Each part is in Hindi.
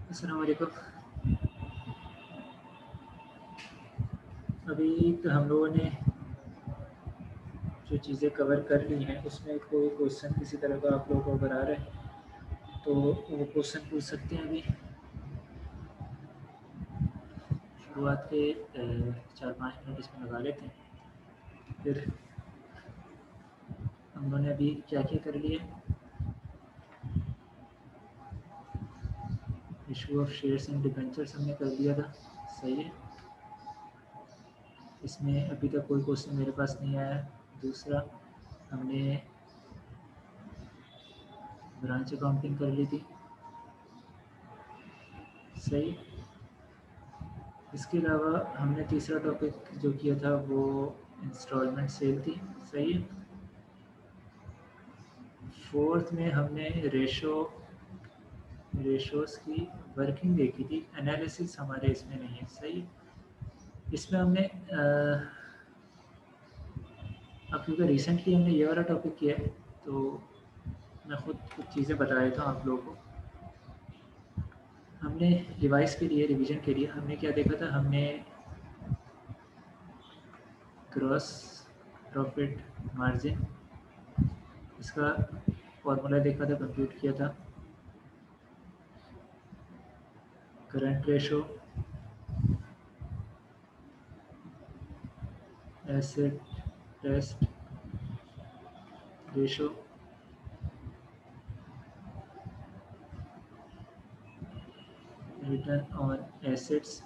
अस्सलाम वालेकुम। अभी तो हम लोगों ने जो चीज़ें कवर कर ली हैं उसमें कोई क्वेश्चन किसी तरह का आप लोगों को अगर आ रहा है तो वो क्वेश्चन पूछ सकते हैं। अभी शुरुआत के 4-5 मिनट इसमें लगा लेते हैं। फिर हम लोगों ने अभी क्या क्या कर लिया। Issue of shares and debentures हमने कर दिया था, सही है। इसमें अभी तक कोई क्वेश्चन मेरे पास नहीं आया। दूसरा, हमने ब्रांच अकाउंटिंग कर ली थी, सही। इसके अलावा हमने तीसरा टॉपिक जो किया था वो इंस्टॉलमेंट सेल थी, सही है। फोर्थ में हमने रेशोस की वर्किंग देखी थी, एनालिसिस हमारे इसमें नहीं है, सही है। इसमें हमने अब क्योंकि रिसेंटली हमने ये वाला टॉपिक किया है तो मैं खुद कुछ चीज़ें बता देता हूँ आप लोगों को। हमने रिवीजन के लिए हमने क्या देखा था। हमने ग्रॉस प्रॉफिट मार्जिन, इसका फॉर्मूला देखा था, कंप्यूट किया था। Current ratio, asset test ratio, return on assets,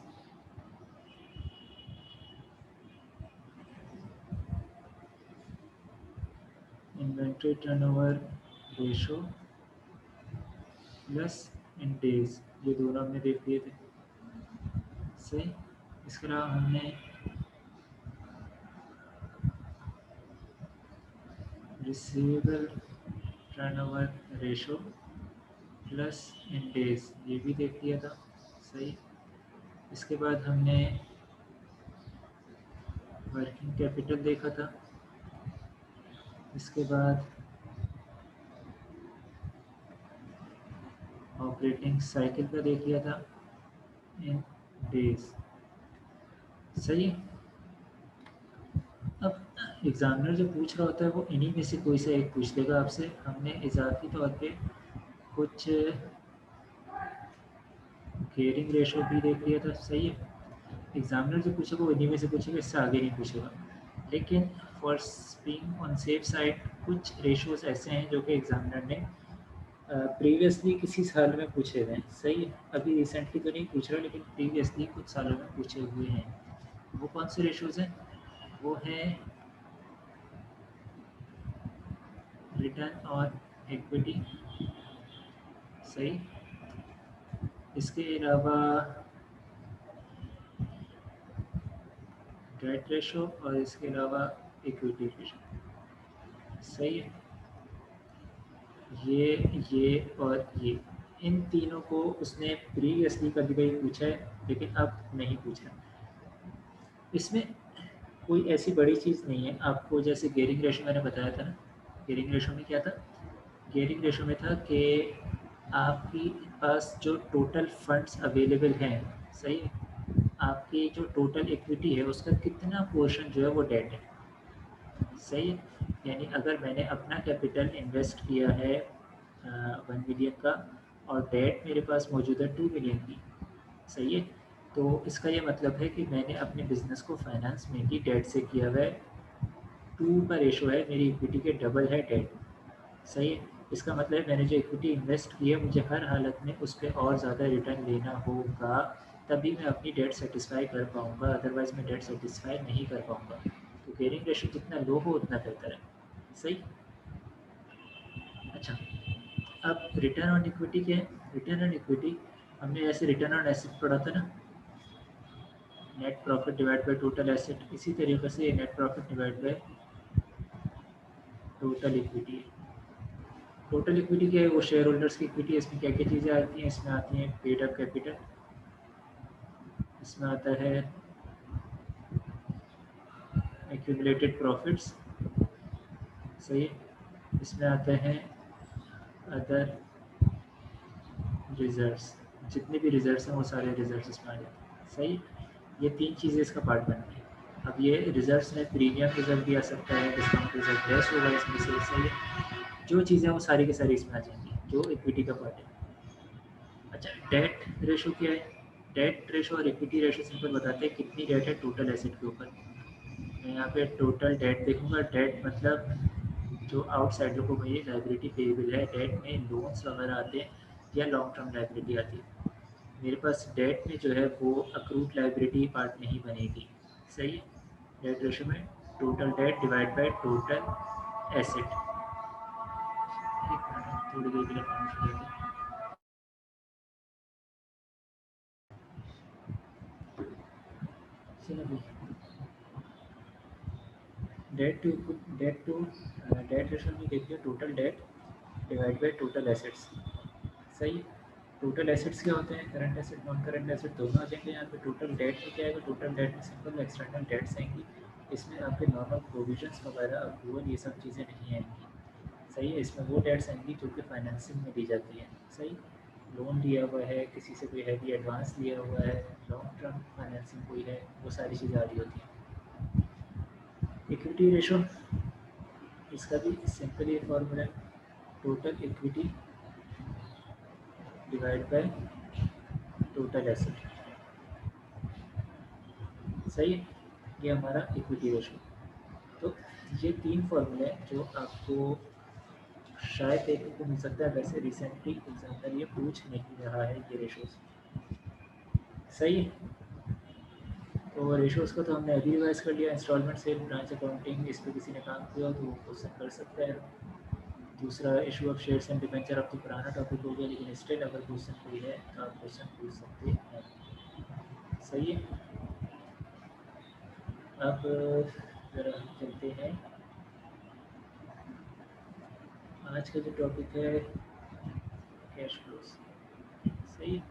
inventory turnover ratio plus in days, ये दोनों हमने देख लिए थे, सही। इसके अलावा हमने receivable turnover ratio plus in days, ये भी देख लिया था, सही। इसके बाद हमने वर्किंग कैपिटल देखा था। इसके बाद ऑपरेटिंग साइकिल का देख लिया था इन डेज, सही है। अब एग्ज़ामिनर जो पूछ रहा होता है वो इन्हीं में से कोई सा एक पूछ लेगा आपसे। हमने इजाफी तौर पे कुछ गेयरिंग रेशो भी देख लिया था, सही है। एग्ज़ामिनर जो पूछेगा वो इन्हीं में से पूछेगा, इससे आगे नहीं पूछेगा। लेकिन for being on safe side कुछ रेशोज़ ऐसे हैं जो कि एग्ज़ामिनर ने प्रीवियसली किसी साल में पूछे हुए हैं, सही है। अभी रिसेंटली तो नहीं पूछ रहा लेकिन प्रीवियसली कुछ सालों में पूछे हुए हैं। वो कौन से रेशोज़ हैं? वो हैं रिटर्न ऑन इक्विटी, सही। इसके अलावा डेट रेशो और इसके अलावा इक्विटी रेशो, सही है। ये और ये, इन तीनों को उसने प्रीवियसली कभी कभी पूछा है लेकिन अब नहीं पूछा। इसमें कोई ऐसी बड़ी चीज़ नहीं है आपको। जैसे गेयरिंग रेशो मैंने बताया था ना, गेयरिंग रेशो में क्या था। गेयरिंग रेशो में था कि आपके पास जो टोटल फंड्स अवेलेबल हैं, सही है, आपकी जो टोटल इक्विटी है उसका कितना पोर्शन जो है वो डेट है, सही है। यानी अगर मैंने अपना कैपिटल इन्वेस्ट किया है 1 मिलियन का और डेट मेरे पास मौजूद है 2 मिलियन की, सही है। तो इसका ये मतलब है कि मैंने अपने बिज़नेस को फाइनेंस मेनली डेट से किया हुआ है। 2 का रेशो है, मेरी इक्विटी के डबल है डेट, सही है। इसका मतलब है मैंने जो इक्विटी इन्वेस्ट की है मुझे हर हालत में उस पर और ज़्यादा रिटर्न लेना होगा, तभी मैं अपनी डेट सेटिस्फाई कर पाऊँगा, अदरवाइज़ मैं डेट सेटिस्फाई नहीं कर पाऊँगा। तो गेयरिंग रेशो जितना लो हो उतना बेहतर है, सही। अच्छा, अब रिटर्न ऑन इक्विटी क्या है। रिटर्न ऑन इक्विटी हमने जैसे रिटर्न ऑन एसेट पढ़ा था ना, net profit divide by total asset, इसी तरीके से ये net profit divide by total equity है। टोटल इक्विटी क्या है, वो शेयर होल्डर्स की इक्विटी है। इसमें क्या क्या चीज़ें आती हैं, इसमें आती हैं पेड अप कैपिटल, इसमें आता है एक्यूमुलेटेड प्रॉफिट्स, सही है। इसमें आते हैं अदर रिजर्व्स, जितने भी रिजल्ट्स हैं वो सारे रिजल्ट्स इसमें आ जाते हैं। सही, ये 3 चीज़ें इसका पार्ट बनती हैं। अब ये रिजल्ट्स में प्रीमियम रिजल्ट भी आ सकता है, डिस्काउंट रिजल्ट लेस होगा इसमें से। सही है, जो चीज़ें हैं वो सारी की सारी इसमें आ जाएंगी जो इक्विटी का पार्ट है। अच्छा, डेट रेशो क्या है? डेट रेशो और इक्विटी रेशो सिंपल बताते हैं कितनी डेट है टोटल एसेट के ऊपर। मैं यहाँ पे टोटल डेट देखूंगा। डेट मतलब जो आउटसाइडर को मेरी लाइबिलिटी पेएबल है। डेट में लोन्स वगैरह आते हैं या लॉन्ग टर्म लाइबिलिटी आती है। मेरे पास डेट में जो है वो अक्रूड लाइबिलिटी पार्ट नहीं बनेगी। सही है, डेट रेशो में total date divide by total asset. एक मिनट, थोड़ी देर के लिए पानी पी लेते हैं। चलो भाई, डेट रेशो में देखिए total date divide by total assets. सही, टोटल एसेट्स क्या होते हैं? Current asset, non current asset दोनों आ जाएंगे यहाँ पे। टोटल डेट में क्या आएगा? टोटल डेट में सिंपल एक्सटर्नल डेट्स आएंगी। इसमें आपके नॉर्मल प्रोविजंस वगैरह अप्रूवल ये सब चीज़ें नहीं आएंगी। सही है, इसमें वो डेट्स आएंगी जो कि फाइनेंसिंग में दी जाती है। सही, लोन लिया हुआ है, किसी से कोई हैवी एडवांस लिया हुआ है, लॉन्ग टर्म फाइनेंसिंग कोई है, वो सारी चीज़ें आ रही होती हैं। इक्विटी रेशो, इसका भी सिंपल ये फॉर्मूला है, total equity divide by total asset. सही है, ये हमारा इक्विटी रेशो। तो ये 3 फॉर्मूले हैं जो आपको शायद देखने को मिल सकता है। वैसे रिसेंटली एग्जाम्पल ये पूछ नहीं रहा है ये रेशोज। सही है, तो रेशोज़ को तो हमने अभी रिवाइज़ कर लिया। इंस्टॉलमेंट सेल, ब्रांच अकाउंटिंग, इस पे किसी ने काम किया तो वो क्वेश्चन कर सकता है। दूसरा, issue of shares and debenture, अब तो पुराना टॉपिक हो गया, लेकिन स्टिल अगर क्वेश्चन कोई है तो आप क्वेश्चन पूछ सकते हैं। सही है, अब ज़रा हम चलते हैं। आज का जो टॉपिक है कैश फ्लोज। सही है,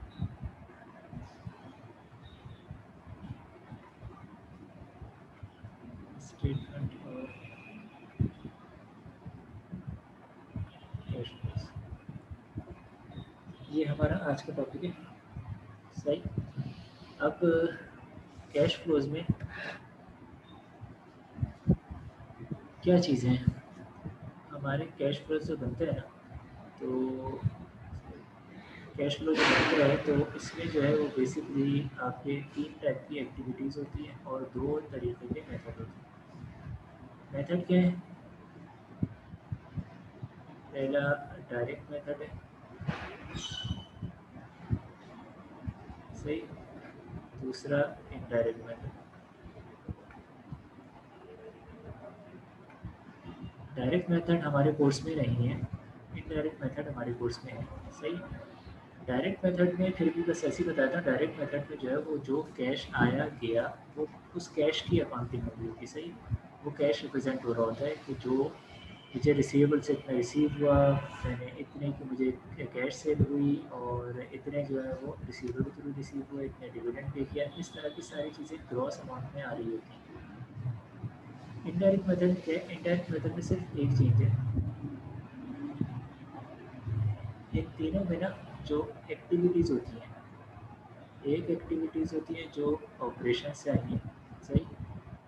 स्टेटमेंट और कैश फ्लोज, ये हमारा आज का टॉपिक है। सही, अब कैश फ्लोज में क्या चीज़ें हैं? हमारे कैश फ्लो जो बनते हैं ना, तो कैश फ्लो जो बनता है तो इसमें जो है वो बेसिकली आपके 3 टाइप की एक्टिविटीज़ होती हैं और 2 तरीके के मेथड होते हैं। मेथड क्या है? पहला डायरेक्ट मेथड है। सही, दूसरा इनडायरेक्ट मेथड। डायरेक्ट मेथड हमारे कोर्स में नहीं है, इनडायरेक्ट मेथड हमारे कोर्स में है। सही, डायरेक्ट मेथड में फिर भी बस ऐसे ही बताया था। डायरेक्ट मेथड में जो है वो जो कैश आया गया वो उस कैश की अकाउंटिंग हो रही होगी। सही, वो कैश रिप्रेजेंट हो रहा होता है कि जो मुझे रिसीवेबल से इतना रिसीव हुआ, मैंने इतने की मुझे कैश सेल हुई और इतने जो है वो रिसीवेबल के थ्रू रिसीव हुआ, इतने डिविडेंड पे किया। इस तरह की सारी चीज़ें ग्रॉस अमाउंट में आ रही होती हैं। इनडायरेक्ट मेथड क्या है? इनडायरेक्ट मेथड में सिर्फ एक चीज़ है, इन तीनों में ना जो एक्टिविटीज़ होती हैं, एक एक्टिविटीज़ होती है जो ऑपरेशन से आई है। सही,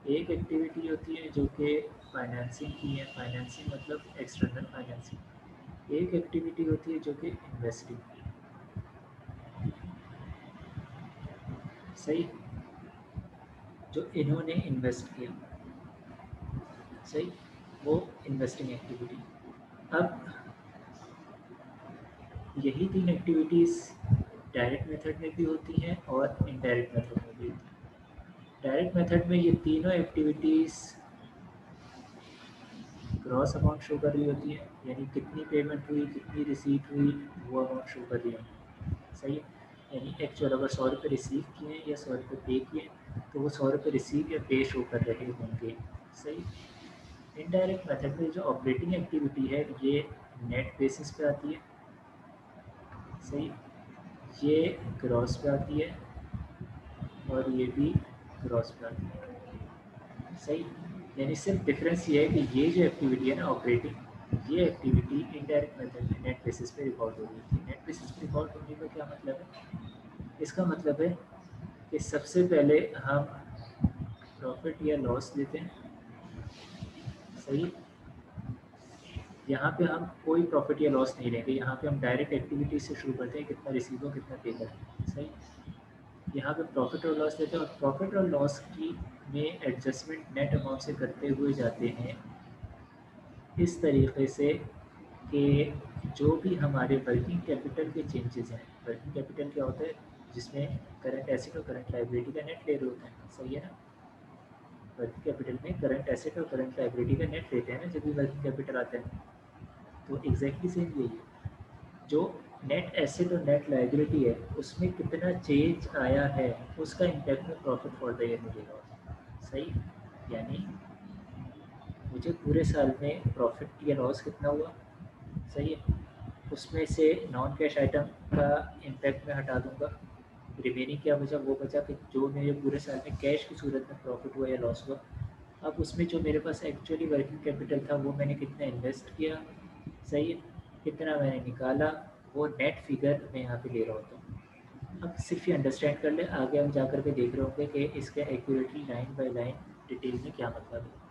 एक एक्टिविटी होती है जो कि फाइनेंसिंग की है, फाइनेंसिंग मतलब एक्सटर्नल फाइनेंसिंग। एक एक्टिविटी होती है जो कि इन्वेस्टिंग की है। सही, जो इन्होंने इन्वेस्ट किया। सही, वो इन्वेस्टिंग एक्टिविटी। अब यही 3 एक्टिविटीज़ डायरेक्ट मेथड में भी होती हैं और इनडायरेक्ट मेथड में भी होती हैं। डायरेक्ट मेथड में ये तीनों एक्टिविटीज़ ग्रॉस अमाउंट शो कर रही होती है, यानी कितनी पेमेंट हुई, कितनी रिसीट हुई, वो अमाउंट शो कर रही होगी। सही है, यानी एक्चुअल अगर 100 रुपये रिसीव किए या 100 रुपये पे किए तो वो 100 रुपये रिसीव या पे शो कर रहे होंगे। सही, इनडायरेक्ट मेथड में जो ऑपरेटिंग एक्टिविटी है ये नेट बेसिस पे आती है। सही, ये ग्रॉस पे आती है और ये भी ग्रॉस पे आती है। सही, यानी सिर्फ डिफरेंस ये है कि ये जो एक्टिविटी है ना ऑपरेटिंग, ये एक्टिविटी इनडायरेक्ट मेथड में नेट बेसिस पे रिकॉर्ड हो रही थी। नेट बेसिस पे रिकॉर्ड होने का क्या मतलब है? इसका मतलब है कि सबसे पहले हम प्रॉफिट या लॉस लेते हैं, सही। यहाँ पे हम कोई प्रॉफिट या लॉस नहीं लेंगे, यहाँ पे हम डायरेक्ट एक्टिविटी से शुरू करते हैं, कितना रिसीव हो कितना पे करें, सही। यहाँ पे प्रॉफिट और लॉस लेते हैं और प्रॉफिट और लॉस की में एडजस्टमेंट नेट अमाउंट से करते हुए जाते हैं इस तरीके से कि जो भी हमारे वर्किंग कैपिटल के चेंजेस हैं, वर्किंग कैपिटल क्या होता है? जिसमें करंट एसेट और करंट लायबिलिटी का नेट ले रहे होते हैं, सही है ना। वर्किंग कैपिटल में करंट एसेट और करंट लायबिलिटी का नेट लेते हैं ना जब भी वर्किंग कैपिटल आता है। तो एग्जैक्टली सेम यही है, जो नेट एसेट और नेट लायबिलिटी है उसमें कितना चेंज आया है उसका इम्पैक्ट में प्रॉफिट फॉर द ईयर मिलेगा, सही। यानी मुझे पूरे साल में प्रॉफिट या लॉस कितना हुआ, सही है, उसमें से नॉन कैश आइटम का इम्पैक्ट मैं हटा दूंगा, रिमेनिंग क्या बचा वो बचा कि जो मेरे पूरे साल में कैश की सूरत में प्रॉफिट हुआ या लॉस हुआ। अब उसमें जो मेरे पास एक्चुअली वर्किंग कैपिटल था वो मैंने कितना इन्वेस्ट किया, सही है, कितना मैंने निकाला, वो नेट फिगर मैं यहाँ पे ले रहा होता हूँ। अब सिर्फ ये अंडरस्टैंड कर ले, आगे हम जा कर के देख रहे होंगे कि इसका accurately line by line detail में क्या मतलब है।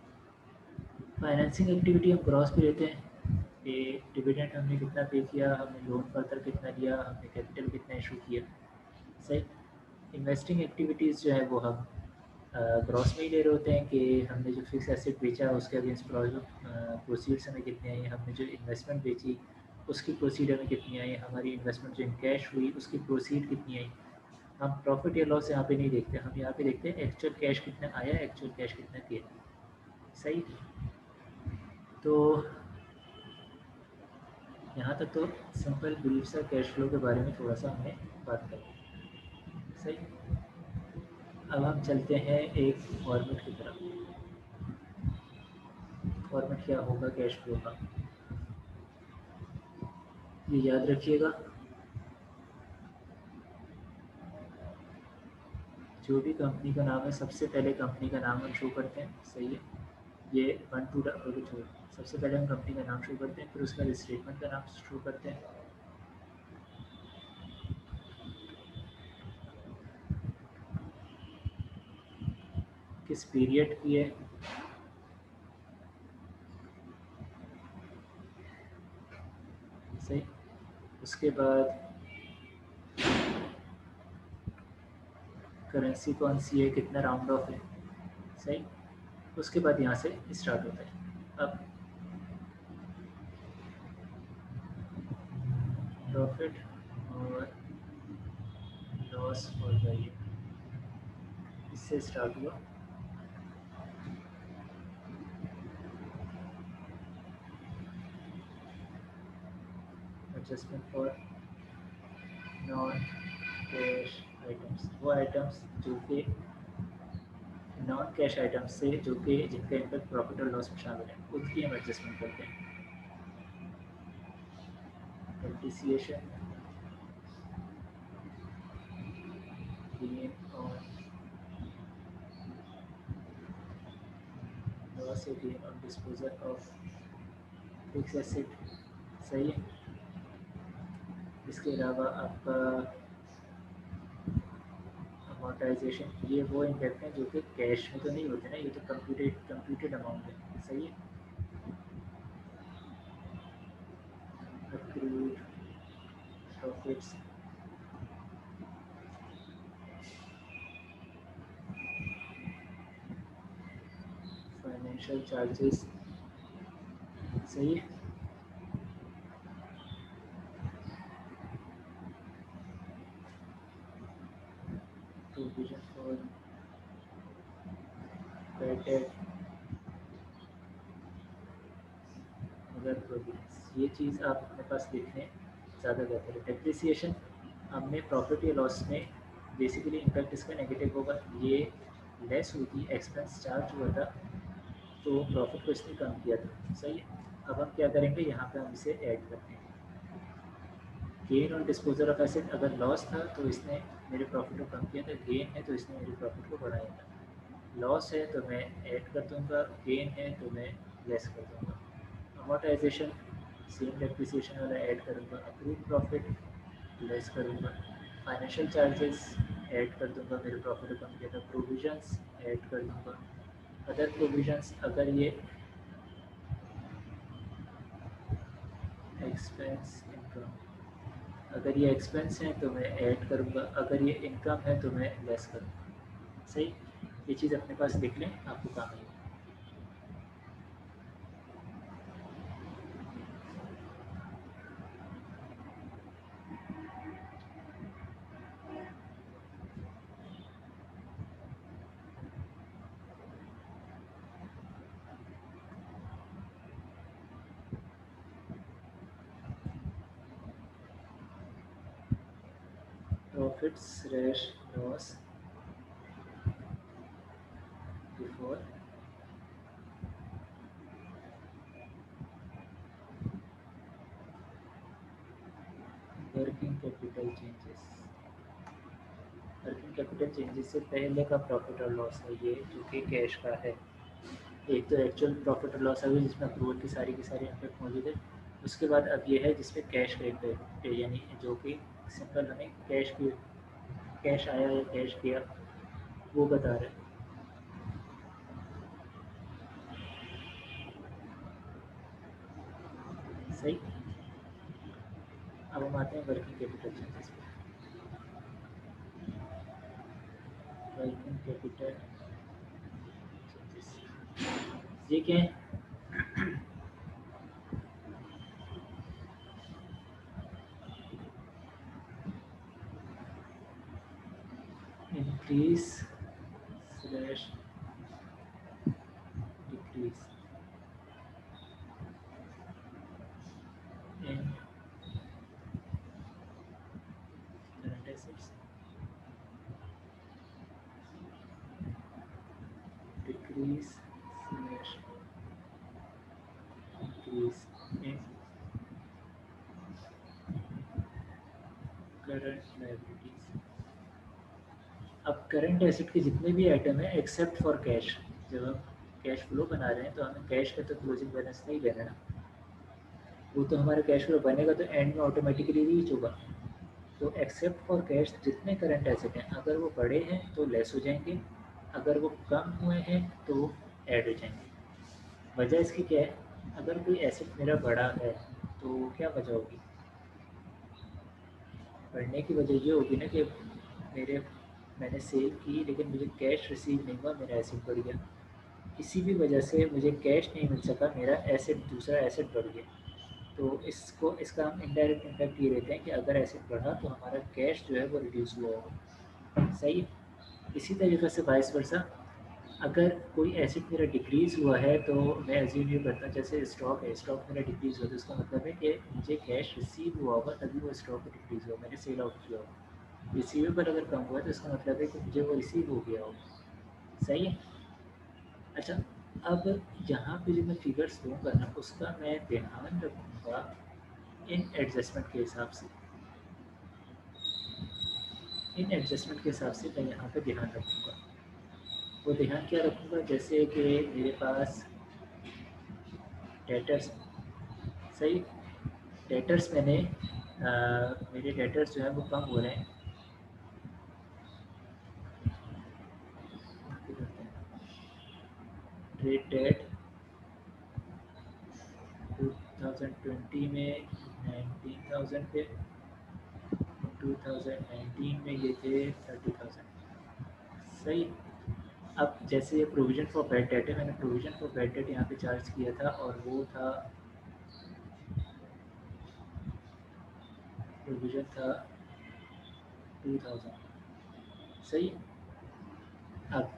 फाइनेंसिंग एक्टिविटी हम ग्रॉस पे लेते हैं कि डिविडेंड हमने कितना पे किया, हमने लोन फर्दर कितना लिया, हमने कैपिटल कितना इशू किया, सही। इन्वेस्टिंग एक्टिविटीज़ जो है वो हम ग्रॉस में ही ले रहे होते हैं कि हमने जो फिक्स एसेट बेचा उसके अगेंस्ट प्रोसीड्स हमें कितने आई, हमने जो इन्वेस्टमेंट बेची उसकी प्रोसीड हमें कितनी आई, हमारी इन्वेस्टमेंट जो इन कैश हुई उसकी प्रोसीड कितनी आई। हम प्रॉफिट या लॉस यहाँ पे नहीं देखते, हम यहाँ पे देखते हैं एक्चुअल कैश कितना आया, एक्चुअल कैश कितना गया, सही। तो यहाँ तक तो सिंपल ब्रीफ सा कैश फ्लो के बारे में थोड़ा सा हमने बात करी, सही। अब हम चलते हैं एक फॉर्मेट की तरफ। फॉर्मेट क्या होगा कैश फ्लो का, ये याद रखिएगा। जो भी कंपनी का नाम है सबसे पहले कंपनी का नाम हम शो करते हैं, सही है। ये 1 2 छोड़, सबसे पहले हम कंपनी का नाम शो करते हैं, फिर उसका स्टेटमेंट का नाम शो करते हैं, किस पीरियड की है, सही। उसके बाद करेंसी कौन सी है, कितना राउंड ऑफ है, सही। उसके बाद यहाँ से स्टार्ट होता है। अब प्रॉफिट और लॉस फॉर द ईयर, इससे स्टार्ट हुआ। Adjustment for non cash items, वो आइटम्स जो कि नॉन कैश आइटम्स से जो कि जिनका इम्पैक्ट प्रॉफिट और लॉस में शामिल है उनकी हम एडजस्टमेंट करते हैं। डेप्रिसिएशन, गेन और लॉस या gain on disposal of fix asset, सही है। इसके अलावा आपका अमोर्टाइजेशन, ये वो इम्पैक्ट हैं जो कि कैश में तो नहीं होते ना, ये तो कंप्यूटेड अमाउंट है, सही है। accrued profits, फाइनेंशियल चार्जेस, सही है। Provision for bad debt, other provisions, ये चीज़ आप अपने पास लिख लें ज़्यादा बेहतर है। डेप्रिसिएशन हमने प्रॉफिट या लॉस में बेसिकली इम्पैक्ट इसका नेगेटिव होगा, ये लेस हुई थी, एक्सपेंस चार्ज हुआ था तो प्रॉफिट को इसने कम किया था, सही है। अब हम क्या करेंगे, यहाँ पे हम इसे ऐड करते हैं। गेन और डिस्पोजल ऑफ एसेट, अगर लॉस था तो इसने मेरे प्रॉफिट को कम किया था, गेन है तो इसने मेरे प्रॉफिट को बढ़ाया था। लॉस है तो मैं ऐड कर दूंगा, गेन है तो मैं लेस कर दूंगा। अमोर्टाइजेशन सेम डेप्रिसिएशन वाला ऐड करूँगा, अप्रूव प्रॉफिट लेस करूँगा, फाइनेंशियल चार्जेस ऐड कर दूँगा, मेरे प्रॉफिट कम किया था, प्रोविजंस ऐड कर दूँगा, अदर प्रोविजंस अगर ये एक्सपेंस इनकम, अगर ये एक्सपेंस है तो मैं ऐड करूँगा, अगर ये इनकम है तो मैं लेस करूँगा। सही, ये चीज़ अपने पास लिख लें, आपको काम आएगी। Profit slash loss before working capital changes. Working capital changes से पहले का प्रॉफिट और लॉस है ये, जो कि कैश का है। एक तो एक्चुअल प्रॉफिट और लॉस है जिसमें अप्रूवल की सारी इम्पैक्ट मौजूद है। उसके बाद अब ये है जिसमें कैश का इम्पैक्ट है, यानी जो कि सिंपल हमें कैश की कैश आया या कैश गया वो बता रहे हैं। सही, अब हम आते हैं वर्किंग कैपिटल चेंजेस पे। वर्किंग कैपिटल चेंजेस ये क्या है? Increase slash decrease in current assets, decrease slash increase in current liabilities. अब करंट एसेट के जितने भी आइटम है एक्सेप्ट फॉर कैश, जब हम कैश फ्लो बना रहे हैं तो हमें कैश का तो क्लोजिंग बैलेंस नहीं लेना ना, वो तो हमारा कैश फ्लो बनेगा तो एंड में ऑटोमेटिकली रीच होगा। तो एक्सेप्ट फॉर कैश जितने करंट एसेट हैं अगर वो बड़े हैं तो लेस हो जाएंगे, अगर वो कम हुए हैं तो वो ऐड हो जाएंगे। वजह इसकी क्या है? अगर कोई एसेट मेरा बड़ा है तो क्या वजह होगी? बढ़ने की वजह ये होगी ना कि मेरे मैंने सेल की लेकिन मुझे कैश रिसीव नहीं हुआ, मेरा एसेट बढ़ गया। किसी भी वजह से मुझे कैश नहीं मिल सका, मेरा एसेट दूसरा एसेट बढ़ गया। तो इसका हम इनडायरेक्ट इम्पैक्ट ये लेते हैं कि अगर एसेट बढ़ा तो हमारा कैश जो है वो रिड्यूस हुआ होगा। सही है। इसी तरीके से वाइस वर्सा, अगर कोई एसेट मेरा डिक्रीज़ हुआ है तो मैं एज्यूम ये करता हूँ, जैसे स्टॉक है, स्टॉक मेरा डिक्रीज़ हुआ तो इसका मतलब है कि मुझे कैश रिसीव हुआ होगा तभी वो स्टॉक डिक्रीज़ हुआ, मैंने सेल आउट किया होगा। रिसीवेबल अगर कम हुआ है तो इसका मतलब है कि मुझे वो रिसीव हो गया होगा। सही है। अच्छा, अब यहाँ पे जो मैं फिगर्स दूँगा ना उसका मैं ध्यान रखूँगा इन एडजस्टमेंट के हिसाब से। इन एडजस्टमेंट के हिसाब से मैं यहाँ पे ध्यान रखूँगा। वो ध्यान क्या रखूँगा, जैसे कि मेरे पास डेटर्स, सही, डेटर्स मेरे डेटर्स जो है वो कम हो रहे हैं। ट्रेड डेट 2020 में 19,000 पे, 2019 में ये थे 30,000। सही। अब जैसे ये प्रोविज़न फॉर बैड डेट है, मैंने प्रोविज़न फॉर बैड डेट यहाँ पे चार्ज किया था और वो था, प्रोविज़न था 2,000। सही। अब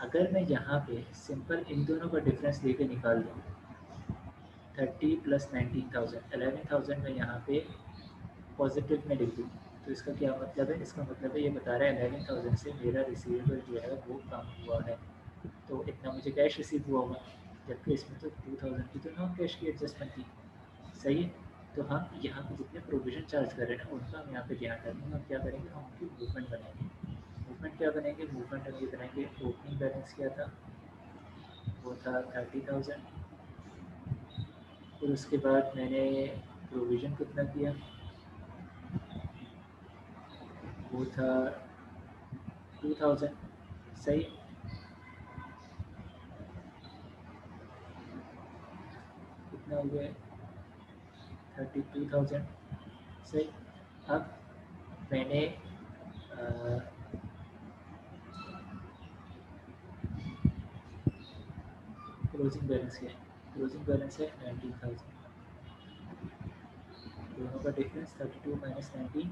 अगर मैं यहाँ पे सिंपल इन दोनों का डिफरेंस लेके निकाल दूँ, 30 प्लस 19,000, 11,000 में यहाँ पे पॉजिटिव में लिख दूँ तो इसका क्या मतलब है? इसका मतलब है ये बता रहा है 11,000 से मेरा रिसीवेबल जो है वो कम हुआ है, तो इतना मुझे कैश रिसीव हुआ होगा, जबकि इसमें तो 2,000 की तो नॉन कैश की एडजस्टमेंट थी। सही है। तो हम यहाँ पे जितने प्रोविज़न चार्ज कर रहे हैं ना उनका हम यहाँ पे ध्यान रखेंगे। हम क्या करेंगे, हम उनकी मूवमेंट बनाएंगे। मूवमेंट क्या बनेंगे? मूवमेंट हम ये बनाएंगे, ओपनिंग बैलेंस क्या था, वो था 30,000, फिर उसके बाद मैंने प्रोविज़न कितना किया, वो था 2000, सही। कितना हो गया, 32,000, सही। अब मैंने क्लोजिंग बैलेंस क्या है, क्लोजिंग बैलेंस है 19,000, दोनों का डिफरेंस 32 माइनस 19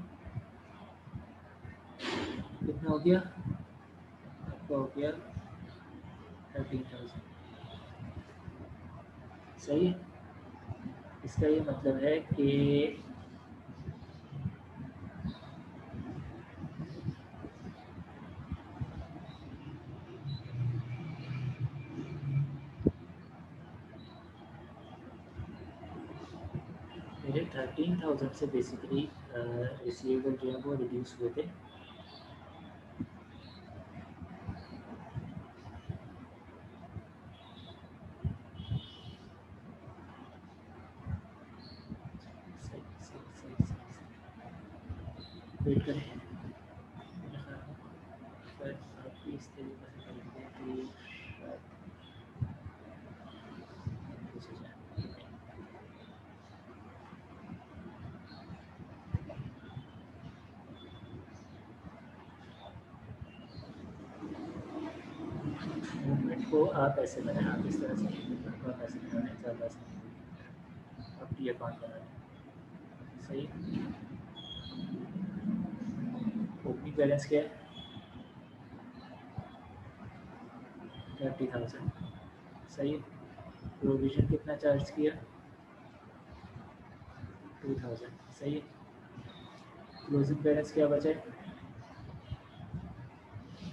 कितना हो गया, आपका हो गया 13,000, सही है। इसका ये मतलब है कि मेरे 13,000 से बेसिकली रिसीवेबल जो है वो रिड्यूस हुए थे। सही सही सही सही, वेट करें, मेरे ख्याल में अगर आप भी इस तरीके से करेंगे तो ये शायद कुछ हो जाए। मूवमेंट को आप ऐसे बनाएं, आप इस तरह से मूवमेंट को आप ऐसे बनाएं, ज़्यादा से आप टी अकाउंट बनाएं, सही। ओपनिंग बैलेंस क्या है, 30,000, सही है। प्रोविज़न कितना चार्ज किया, 2,000, सही है। क्लोजिंग बैलेंस क्या बचा है,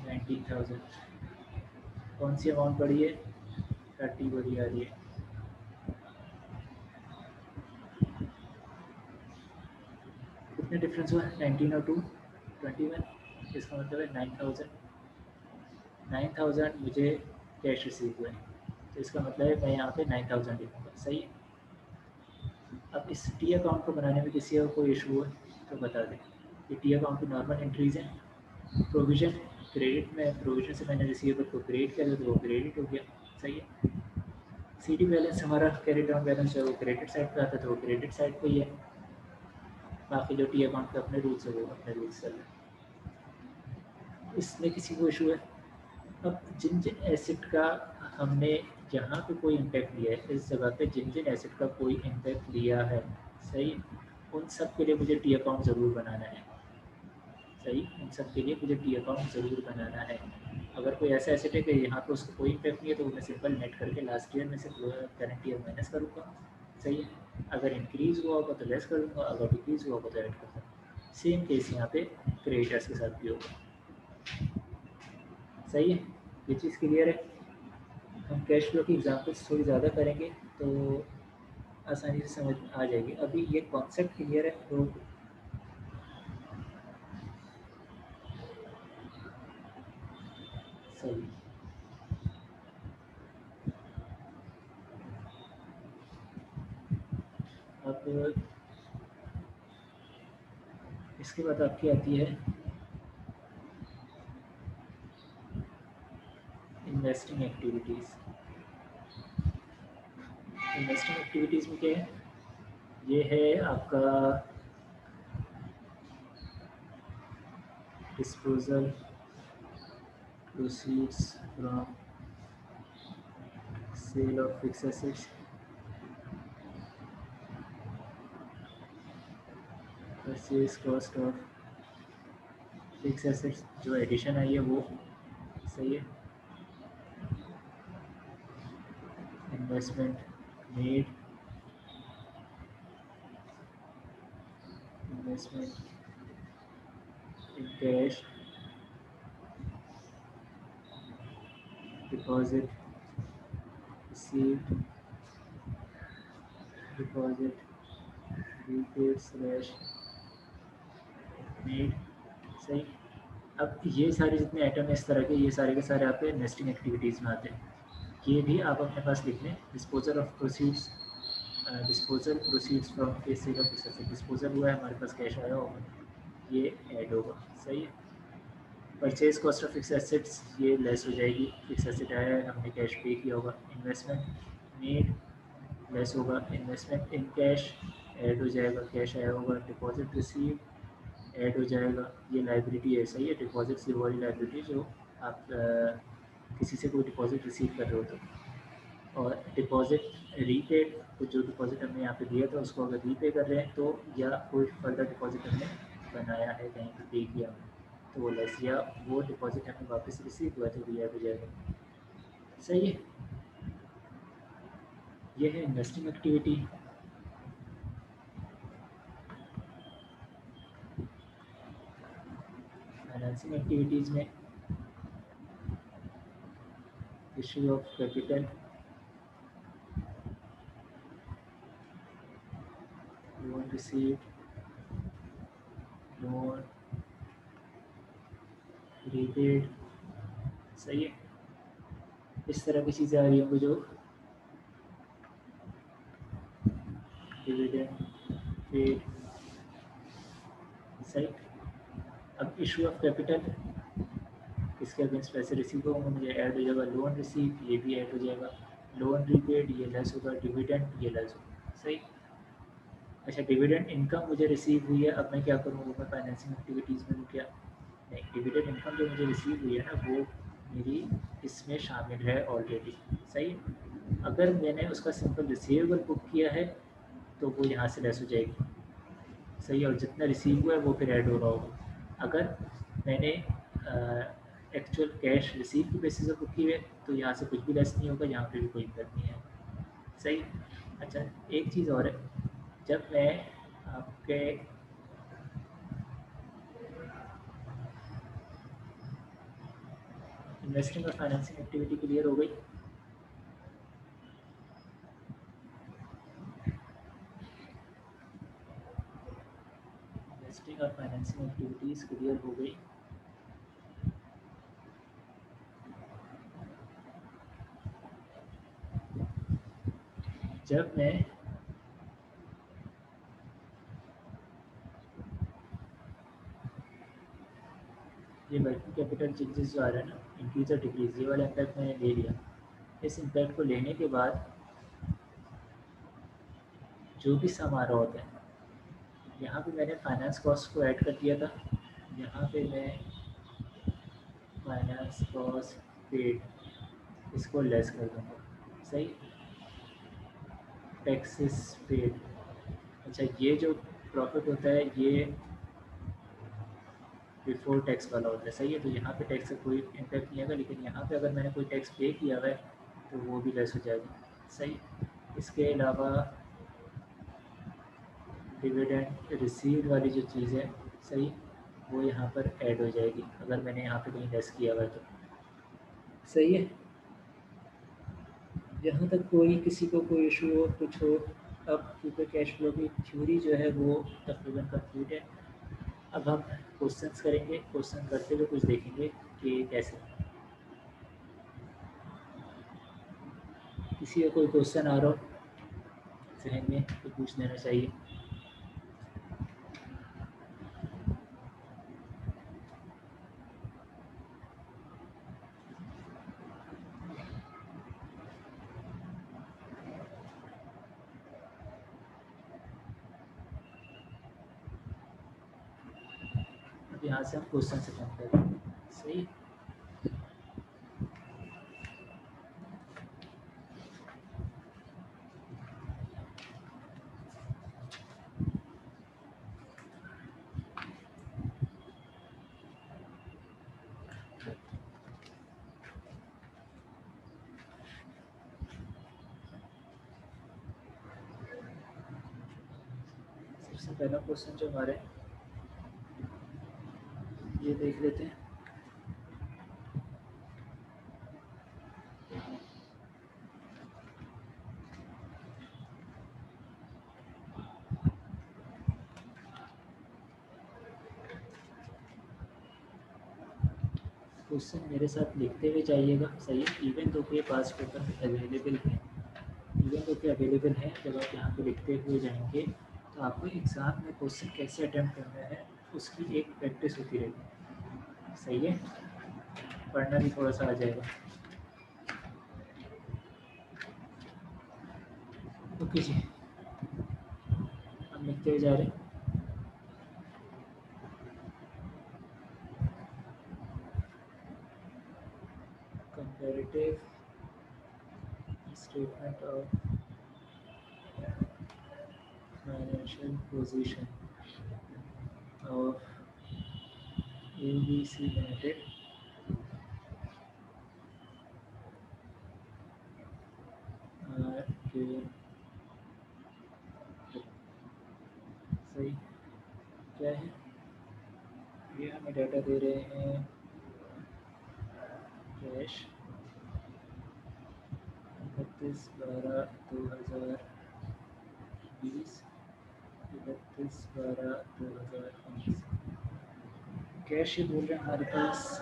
19,000। कौन सी अमाउंट बढ़ी है, 30 बढ़ी आ रही है। कितने डिफरेंस हुआ, 19 और 2 21, इसका मतलब है 9,000। 9,000 मुझे कैश रिसीव हुए, तो इसका मतलब है मैं यहाँ पे 9,000 लिखूँगा, सही है। अब इस टी अकाउंट को बनाने में किसी को कोई इशू है तो बता दें। ये टी अकाउंट की नॉर्मल एंट्रीज हैं। प्रोविज़न क्रेडिट में, प्रोविज़न से मैंने रिसीवेबल को क्रेडिट किया तो वो क्रेडिट हो गया, सही है। सी डी बैलेंस हमारा कैरी डाउन बैलेंस जो है वो क्रेडिट साइड पे आता है तो वो क्रेडिट साइड पे ही है। बाकी जो टी अकाउंट के अपने रूल्स है वो अपने रूल्स चल रहे हैं, इसमें किसी को इशू है। अब जिन जिन एसेट का हमने जहाँ पे कोई इम्पैक्ट लिया है, इस जगह पे जिन जिन एसेट का कोई इम्पैक्ट लिया है, सही, उन सब के लिए मुझे टी अकाउंट ज़रूर बनाना है, सही। उन सब के लिए मुझे टी अकाउंट ज़रूर बनाना है। अगर कोई ऐसा एसेट है कि यहाँ पे उसको कोई इम्पैक्ट नहीं है तो मैं सिंपल नेट करके लास्ट ईयर में से करंट ईयर माइनस करूँगा, सही है। अगर इंक्रीज़ हुआ होगा तो लेस करूँगा, अगर डिक्रीज़ हुआ होगा तो ऐड कर दूँगा। सेम केस यहाँ पे क्रेडिटर्स के साथ भी होगा, सही है। ये चीज़ क्लियर है। हम कैश फ्लो की एग्जांपल्स थोड़ी ज़्यादा करेंगे तो आसानी से समझ में आ जाएगी। अभी ये कॉन्सेप्ट क्लियर है तो सही। अब इसके बाद आपकी आती है इन्वेस्टिंग एक्टिविटीज़। इन्वेस्टिंग एक्टिविटीज़ में क्या है, ये है आपका disposal proceeds from sale of fix assets, purchase cost of fix assets जो एडिशन आई है वो, सही है। Investment made, investment in cash, deposit received, deposit repaid slash made, सही। अब ये सारे जितने आइटम इस तरह के, ये सारे के सारे आपके इन्वेस्टिंग एक्टिविटीज़ में आते हैं। ये भी आप अपने पास लिख लें, disposal of proceeds disposal proceeds from a sale of fix asset, disposal हुआ है, हमारे पास कैश आया होगा, ये ऐड होगा। सही है। Purchase cost of fix assets ये लेस हो जाएगी, फिक्स एसेट आया है, हमने कैश पे किया होगा। इन्वेस्टमेंट मेड लेस होगा, इन्वेस्टमेंट इन कैश ऐड हो जाएगा, कैश आया होगा। डिपॉजिट रिसीव ऐड हो जाएगा, ये लाइबिलिटी है। सही है। डिपॉजिट से वाली लाइबिलिटी जो आप किसी से कोई डिपॉजिट रिसीव कर रहे हो तो। और डिपॉजिट रीपेड, तो जो डिपॉजिट हमने यहाँ पे दिया था उसको अगर रीपे कर रहे हैं तो, या कोई फर्दर डिपॉजिट हमने बनाया है कहीं पर पे किया हमने तो वो लेस, या वो डिपॉजिट हमें वापस रिसीव हुआ तो भी ऐड हो जाएगा। सही है। ये है इन्वेस्टिंग एक्टिविटी। फाइनेंसिंग एक्टिविटीज़ में issue of capital, loan receive, loan repaid. सही है। इस तरह की चीज़ें आ रही होंगी जो डिविडेंड पेड। सही। अब इशू ऑफ कैपिटल, किसके अगेंस्ट पैसे रिसीव होंगे, मुझे ऐड हो जाएगा लोन रिसीव, ये भी ऐड हो जाएगा। लोन रीपेड ये लेस होगा, डिविडेंड ये लेस होगा। सही। अच्छा, डिविडेंड इनकम मुझे रिसीव हुई है, अब मैं क्या करूँ, वो मैं फाइनेंसिंग एक्टिविटीज़ में हूँ क्या? नहीं, डिविडेंड इनकम जो मुझे रिसीव हुई है ना वो मेरी इसमें शामिल है ऑलरेडी। सही है। अगर मैंने उसका सिंपल रिसीवेबल बुक किया है तो वो यहाँ से लेस हो जाएगी। सही है। और जितना रिसीव हुआ है वो फिर ऐड हो रहा होगा। अगर मैंने एक्चुअल कैश रिसीव की बेसिस पर बुक की है तो यहाँ से कुछ भी लेस नहीं होगा, यहाँ पे भी कोई इम्पैक्ट नहीं है। सही। अच्छा, एक चीज़ और है, जब मैं आपके इन्वेस्टिंग और फाइनेंसिंग एक्टिविटी क्लियर हो गई। इन्वेस्टिंग और फाइनेंसिंग एक्टिविटीज़ क्लियर हो गई। जब मैं ये वर्किंग कैपिटल चेंजेस जो आ रहा है ना, इंक्रीज और डिक्रीज, ये वाला इम्पैक्ट मैंने ले लिया। इस इम्पैक्ट को लेने के बाद जो भी सम आ रहा होता है, यहाँ पे मैंने फाइनेंस कॉस्ट को ऐड कर दिया था, यहाँ पे मैं फाइनेंस कॉस्ट पेड इसको लेस कर दूँगा। सही। Taxes paid. अच्छा, ये जो प्रॉफिट होता है ये बिफोर टैक्स वाला होता है। सही है। तो यहाँ पे टैक्स का कोई इम्पैक्ट नहीं आएगा, लेकिन यहाँ पे अगर मैंने कोई टैक्स पे किया हुआ है तो वो भी लेस हो जाएगा। सही। इसके अलावा डिविडेंड रिसीव्ड वाली जो चीज़ है, सही, वो यहाँ पर ऐड हो जाएगी अगर मैंने यहाँ पे कहीं लेस किया हुआ है तो। सही है। जहाँ तक कोई किसी को कोई इशू हो कुछ हो, अब क्योंकि कैश फ्लो की थ्योरी जो है वो तकरीबन कंप्लीट है। अब हम क्वेश्चंस करेंगे, क्वेश्चन करते हुए कुछ देखेंगे कि कैसे। किसी का कोई क्वेश्चन आ रहा हो जहन में तो पूछ लेना चाहिए। अब यहाँ से हम क्वेश्चन से काम करेंगे। सही। सबसे पहला क्वेश्चन जो हमारे, ये देख लेते हैं। क्वेश्चन मेरे साथ लिखते हुए जाइएगा। सही है। इवन तो के पास पेपर अवेलेबल है, स्टूडेंटों के अवेलेबल हैं। जब आप यहाँ पे लिखते हुए जाएंगे तो आपको एग्ज़ाम में क्वेश्चन कैसे अटैम्प्ट करना है उसकी एक प्रैक्टिस होती रहेगी। सही है, पढ़ना भी थोड़ा सा आ जाएगा। ओके जी, हम लिखते हुए जा रहे हैं। Comparative statement of financial position of ABC limited के सही क्या है, ये हमें डाटा दे रहे हैं कैश 31/12/2020, 31/12/2019। कैश ये बोल रहे हैं हमारे पास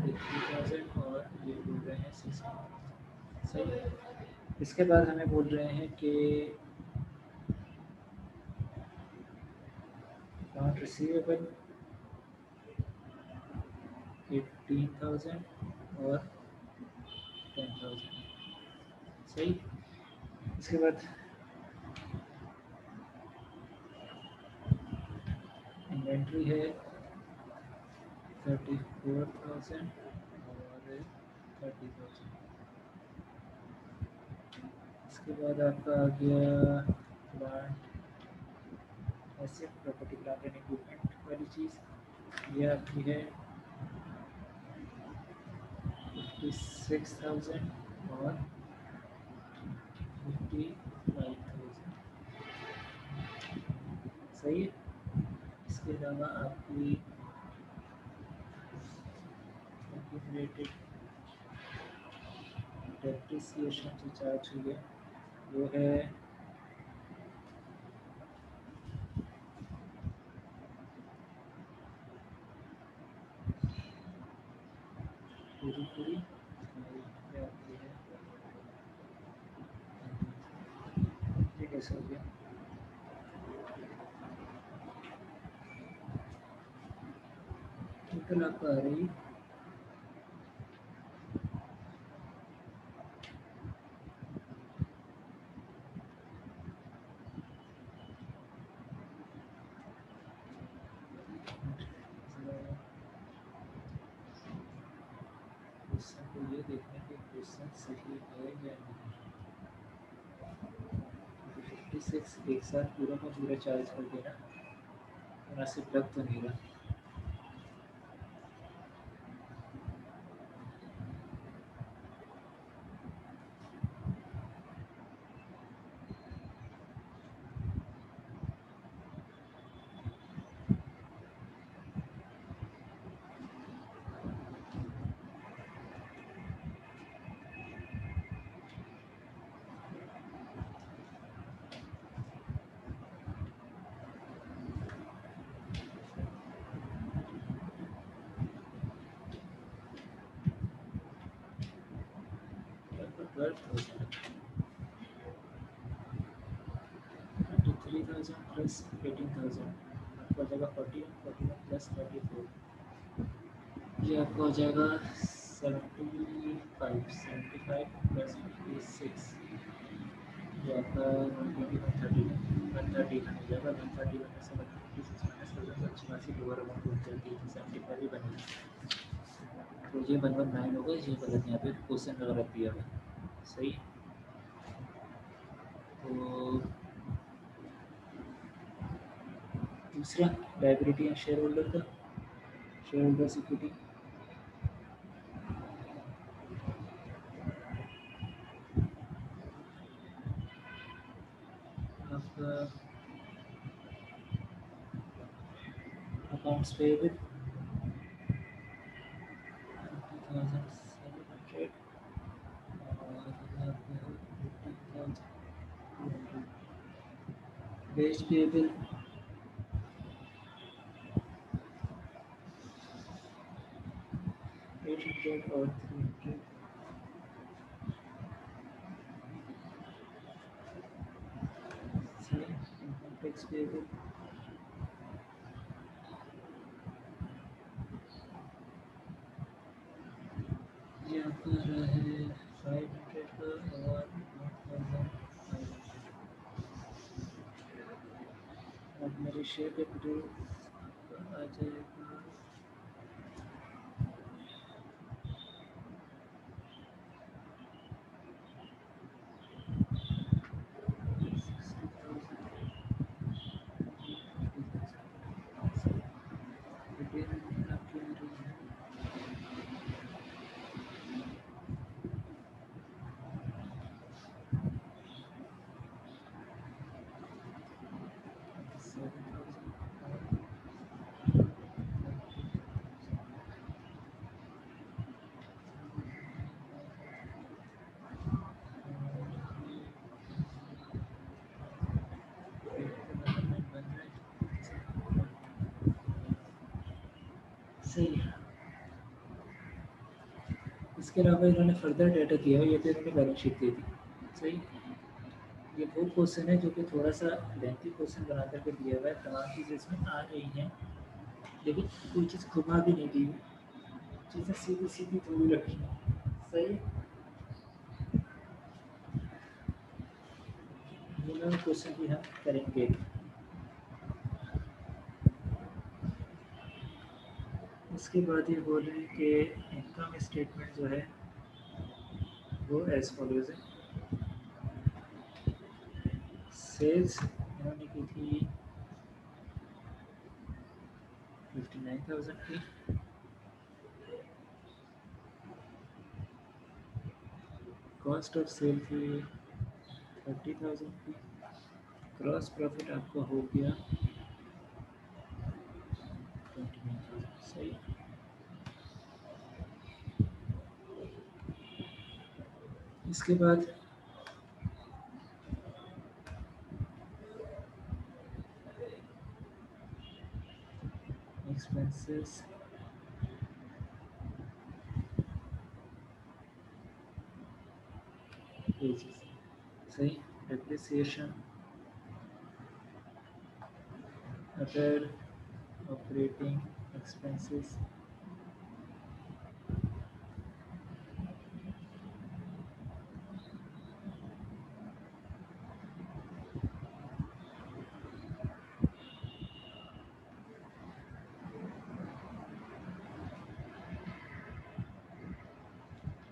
80,000 और ये बोल रहे हैं 60,000। सही। इसके बाद हमें बोल रहे हैं कि अकाउंट रिसीवेबल 18,000 और 10,000। सही। इसके बाद इन्वेंट्री है 34,000 और 30,000। इसके बाद आपका आ गया plant asset, property plant and equipment वाली चीज़, ये आपकी है 56,000 और 55,000। सही है। इसके अलावा आपकी एक्यूमुलेटेड डेप्रिसिएशन जो चार्ज हुई है वो है 20 ये कैसे हो गया। टोटल आपका आ रही क्वेश्चन को ये देखने के क्वेश्चन सही है या नहीं। 56 एक साथ पूरा का पूरा चार्ज कर देना मुनासिब लग तो नहीं रहा। लगभग 23,000 प्लस 18,000 आपको आ जाएगा 41 प्लस 34। ये आपको आ जाएगा 75 प्लस 56। ये आपका 130 हो जाएगा। 131 में से 156 माइनस कर देंगे, 86 लोअर अमाउंट बन जाती है, 75 ही बनेगी। तो ये 119 होगा, ये गलत यहाँ पे क्वेश्चन में गलत दिया हुआ। सही। तो दूसरा लायबिलिटी है शेयर होल्डर का, शेयर होल्डर्स इक्विटी। आपका अकाउंट्स पेएबल 50,700 और 50,200। वेज पेएबल 800 और 300। payable यहाँ पर है 500 का और 1500 अब मेरे शेयर कैपिटल आ जाएगा 7,000 सही है। इसके अलावा इन्होंने फर्दर डाटा दिया ये तो इन्होंने बैलेंस शीट दे दी। सही। ये वो क्वेश्चन है जो कि थोड़ा सा लेंथी क्वेश्चन बना करके दिया हुआ है, तमाम चीज़ें इसमें आ रही हैं लेकिन कोई चीज़ घुमा भी नहीं दी, चीज़ें सीधी सीधी थोड़ी रखी हैं। सही। ये क्वेश्चन भी हम करेंगे। उसके बाद ये बोल रहे हैं कि इनकम स्टेटमेंट जो है वो एज फॉलोज है। सेल्स इन्होंने की थी 59,000 की, कॉस्ट ऑफ सेल थी 30,000 की, क्रॉस प्रॉफिट आपका हो गया 29,000। सही। इसके बाद एक्सपेंसेस सही, depreciation, other operating expenses,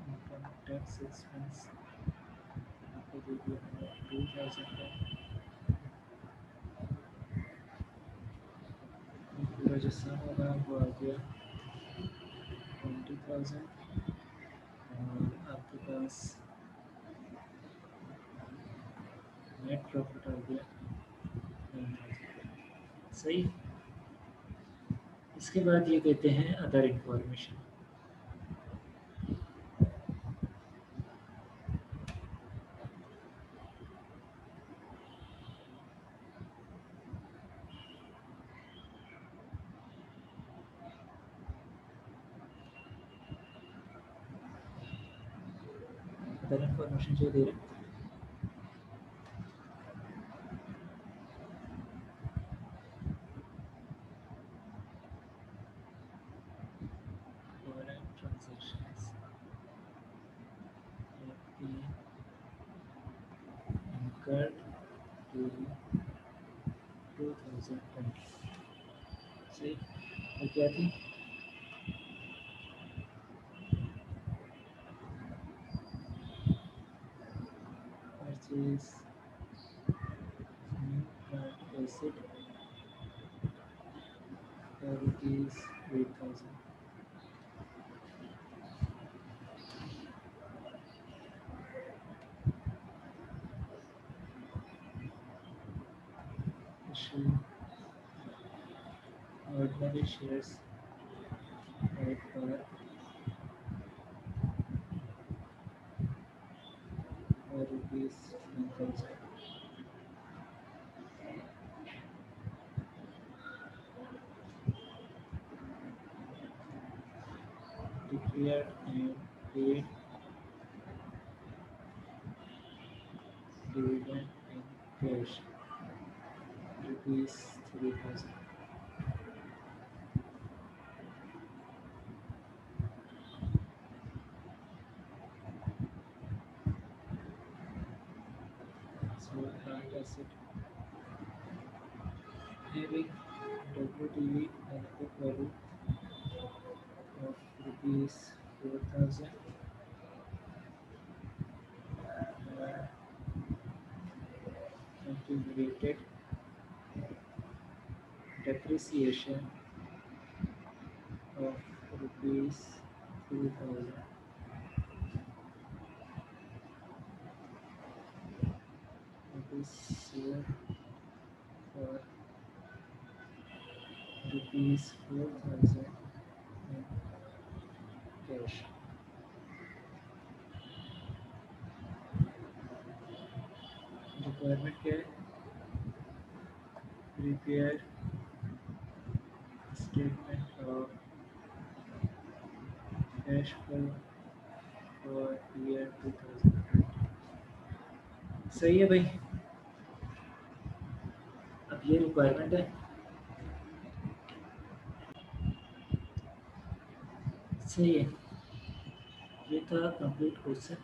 income tax expense आपको दे दिया मैंने 2,000 का, पूरा जो सम होगा वो आ गया 20,000 और आपके पास नेट प्रॉफिट आ गया 9,000। सही। इसके बाद ये कहते हैं अदर इंफॉर्मेशन। अदर इंफॉर्मेशन जो दे रहे हैं फॉरेन ट्रांजैक्शंस incurred during 2020। सही। और क्या थी? Purchase new plant acid for rupees 8,000। issue ordinary shares at par for rupees 10,000। Declared and paid dividend in cash rupees 3000 so current asset having WTV and book value of rupees 4000 accumulated depreciation of rupees 3000 rupees sold for rupees 4000 in cash. Requirement क्या है? Prepare statement of cash flow for year 2020. सही है भाई, अब ये रिक्वायरमेंट है। सही है, ये था कंप्लीट क्वेश्चन।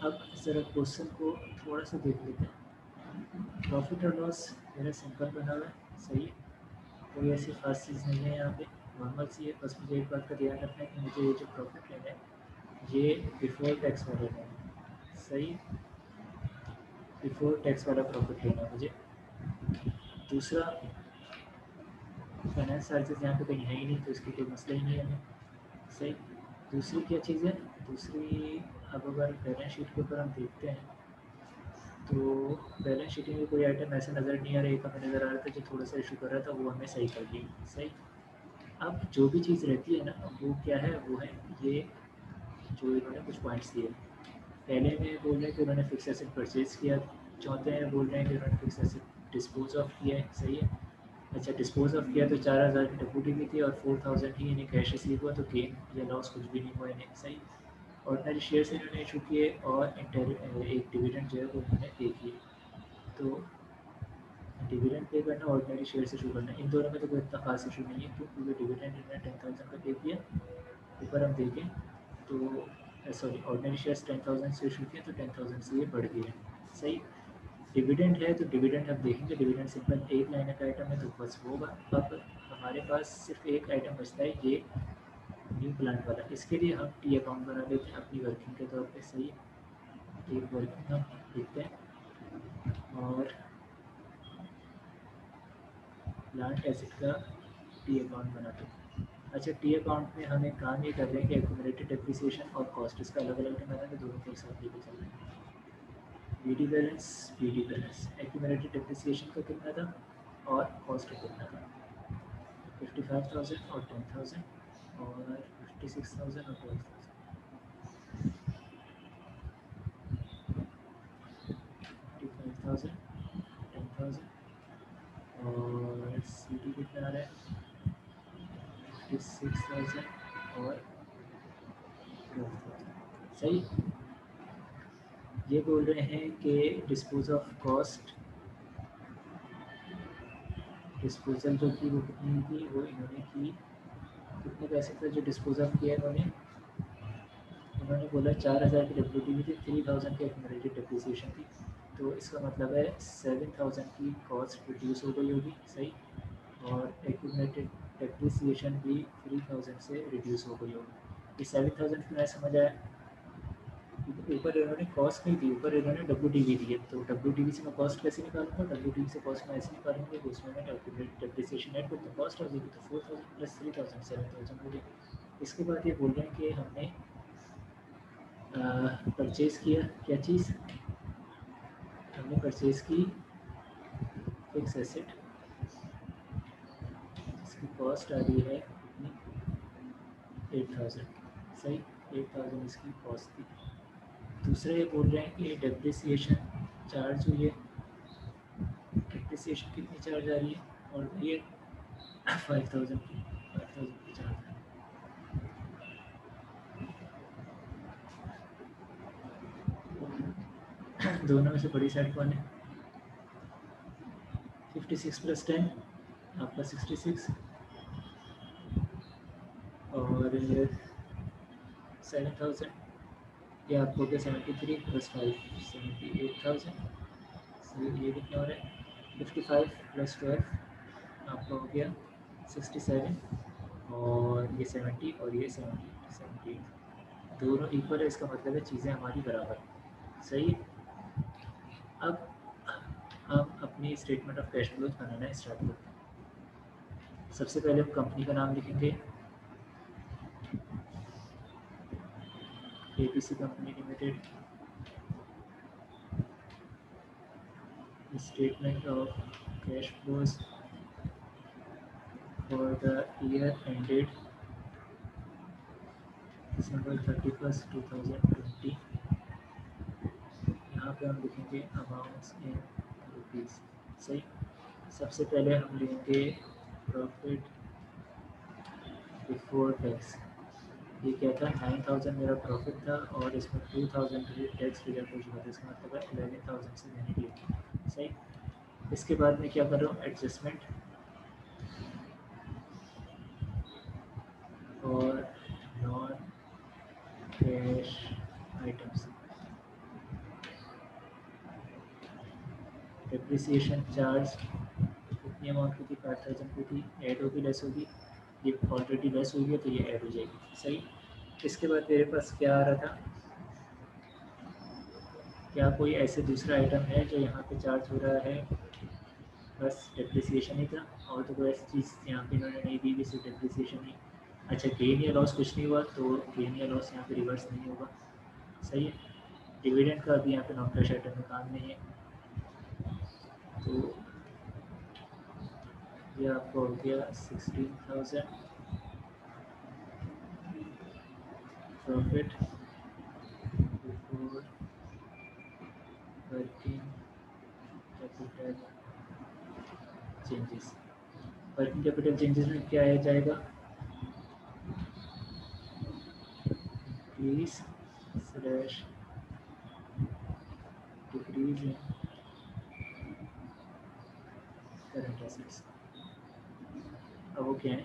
अब ज़रा क्वेश्चन को थोड़ा सा देख लेते हैं। प्रॉफिट और लॉस मेरा सिंपल बना हुआ है, सही है, कोई ऐसी खास चीज़ नहीं है यहाँ पे, नॉर्मल सी है। बस मुझे एक बात का ध्यान रखना है कि मुझे ये जो प्रॉफिट लेना है ये बिफोर टैक्स वाला लेना है, सही, बिफोर टैक्स वाला प्रॉफिट लेना है मुझे। दूसरा, फाइनेंस चार्जेस यहाँ पे कहीं है ही नहीं, तो इसकी कोई मसला ही नहीं है हमें, सही। दूसरी क्या चीज़ है, दूसरी, अब अगर बैलेंस शीट के ऊपर हम देखते हैं तो बैलेंस शीट में कोई आइटम ऐसे नज़र नहीं आ रहा, एक हमें नज़र आ रहा था जो थोड़ा सा इशू कर रहा था, वो हमने सही कर ली, सही। अब जो भी चीज़ रहती है ना, वो क्या है, वो है ये जो इन्होंने कुछ पॉइंट्स दिए। पहले में बोल रहे हैं कि उन्होंने फिक्स एसेट परचेज़ किया, चौथे में बोल रहे हैं कि उन्होंने फिक्स एसेट डिस्पोज ऑफ किया है, सही है। अच्छा, डिस्पोज ऑफ किया तो 4000 की डब्ल्यू भी थी और 4000 ही इन्हें कैश रिसीव हुआ, तो गेन या लॉस कुछ भी नहीं हुआ इन्हें, सही। ऑर्डनरी शेयर्स इन्होंने इशू किए और एक डिविडेंड जो है वो इन्होंने पे किए। तो डिविडेंड पे करना, ऑर्डनरी शेयर से इशू करना, इन दोनों में तो कोई इतना खास इशू नहीं है, क्योंकि डिविडेंड इन्होंने 10,000 का पे किया। ऊपर हम देखें तो सॉरी, ऑर्डनरी शेयर्स 10,000 से इशू किया तो 10,000 से ये बढ़ गया, सही। डिविडेंड है तो डिविडेंड हम देखेंगे, डिविडेंड सिंपल एक लाइन का आइटम है तो बस वो होगा। अब हमारे पास सिर्फ एक आइटम बचता है, ये न्यू प्लांट वाला। इसके लिए हम टी अकाउंट बना लेते हैं अपनी वर्किंग के तौर पे, सही है। एक वर्किंग हम लिखते हैं और प्लांट एसेट का टी अकाउंट बनाते हैं। अच्छा, टी अकाउंट में हम एक काम ये कर रहे हैं कि एक्यूमुलेटेड डेप्रिसिएशन और कॉस्ट इसका अलग अलग बनाना है, दोनों को एक साथ लेके चल रहे हैं। B D balance accumulated depreciation का कितना था और कॉस्ट का कितना था, 55,000 और 10,000 और 56,000 और 12,000। 55,000, 10,000 और सी डी कितना आ रहा है, 56,000 और 12,000, सही। ये बोल रहे हैं कि डिस्पोज ऑफ कॉस्ट, डिस्पोजल जो की वो कितनी थी, वो इन्होंने की, कितने पैसे का जो डिस्पोज ऑफ किया इन्होंने, उन्होंने बोला 4,000 की डब्ल्यू टी थी, 3,000 की एक्यूमुलेटेड डेप्रिसिएशन थी, तो इसका मतलब है 7,000 की कॉस्ट रिड्यूस हो गई होगी, सही। और एक्यूमुलेटेड डेप्रिसिएशन भी 3,000 से रिड्यूस हो गई होगी। ये 7,000 की मैं समझ आया। ऊपर इन्होंने कॉस्ट नहीं दी, ऊपर इन्होंने डब्ल्यू टी वी दी है, तो डब्ल्यू टी वी से मैं कॉस्ट कैसे निकालूंगा, डब्ल्यू टी वी से कॉस्ट मैं ऐसे निकालूंगा कि उसमें मैं डेप्रिसिएशन ऐड करूँ तो कॉस्ट आ जाएगी, तो 4,000 प्लस 3,000 7,000 हो गई। इसके बाद ये बोल रहे हैं कि हमने परचेज़ किया, क्या चीज़ हमने परचेज़ की, फिक्स एसेट, इसकी कॉस्ट आ रही है कितनी, 8,000, सही। 8,000 इसकी कॉस्ट थी। दूसरा ये बोल रहे हैं कि डेप्रिसिएशन चार्ज हुई है, डेप्रिसिएशन कितनी चार्ज आ रही है, और ये 5,000 की, 5,000 की चार्ज है। दोनों में से बड़ी साइड कौन है, 56 प्लस 10 आपका 66 और 7000 ये आपको हो गया 73 प्लस 5 78,000। सो ये कितना हो रहा है 55 प्लस 12 आपका हो गया 67 और ये 70 और ये 70 दोनों इक्वल है, इसका मतलब है चीज़ें हमारी बराबर सही है। अब हम अपनी statement of cash flows banana start करते हैं। सबसे पहले हम कंपनी का नाम लिखेंगे ABC company limited. Statement of cash flows for the year ended December 31st 2020। यहाँ पे हम लिखेंगे अमाउंट्स इन रुपीज़ सही। सबसे पहले हम लेंगे प्रॉफिट बिफोर टैक्स। ये क्या था 9,000 मेरा प्रॉफिट था और इसमें 2,000 टैक्स रिजल्ट हो चुका था, इसका मतलब है 11,000 से मैंने लिया सही। इसके बाद मैं क्या कर रहा हूँ एडजस्टमेंट और non cash items. Depreciation charge कितनी अमाउंट की थी 5,000 की थी, ऐड होगी लेस होगी, ये ऑलरेडी लेस हुई है तो ये ऐड हो जाएगी सही। इसके बाद मेरे पास क्या आ रहा था, क्या कोई ऐसे दूसरा आइटम है जो यहाँ पे चार्ज हो रहा है, बस डेप्रिसिएशन ही था और तो कोई ऐसी चीज़ यहाँ पे इन्होंने नहीं दी, सिर्फ डेप्रिसिएशन ही। अच्छा गेन या लॉस कुछ नहीं हुआ तो गेन या लॉस यहाँ पे रिवर्स नहीं होगा सही है। डिविडेंड का अभी यहाँ पे नॉन कैश आइटम में काम नहीं है तो ये आपको हो गया 16,000 profit before working capital changes. Working capital changes में क्या आया जाएगा, increase slash decrease in current assets. अब वो क्या है,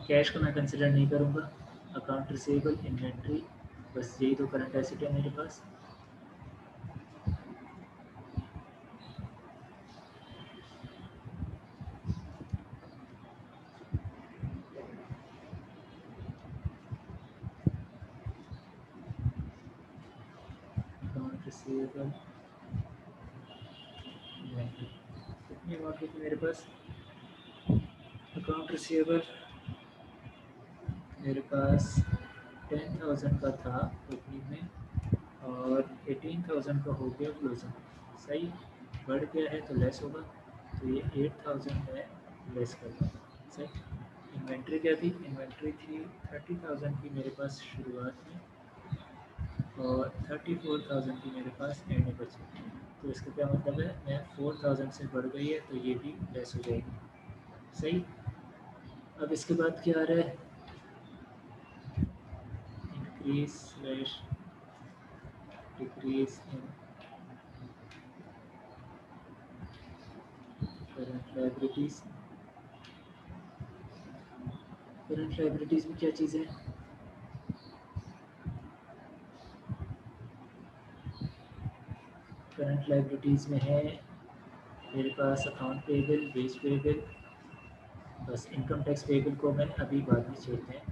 कैश को मैं कंसिडर नहीं करूँगा, अकाउंट रिसीवेबल इन्वेंट्री बस यही तो करंट एसेट है मेरे पास। अकाउंट रिसीवेबल इन्वेंट्री कितनी अमाउंट की थी मेरे पास, अकाउंट रिसीवेबल मेरे पास 10,000 का था ओपनिंग में और 18,000 का हो गया क्लोजिंग सही। बढ़ गया है तो लेस होगा तो ये 8,000 में लेस कर दूँगा सही। इन्वेंट्री क्या थी, इन्वेंट्री थी 30,000 की मेरे पास शुरुआत में और 34,000 की मेरे पास एंड में बची, तो इसका क्या मतलब है मैं 4,000 से बढ़ गई है तो ये भी लेस हो जाएगी सही। अब इसके बाद क्या आ रहा है, increase slash decrease in current liabilities. Current liabilities में क्या चीज़ है, करंट लायबिलिटीज़ में है मेरे पास अकाउंट पेएबल वेज पेएबल, बस इनकम टैक्स पेएबल को मैं अभी बाद में छेड़ते हैं,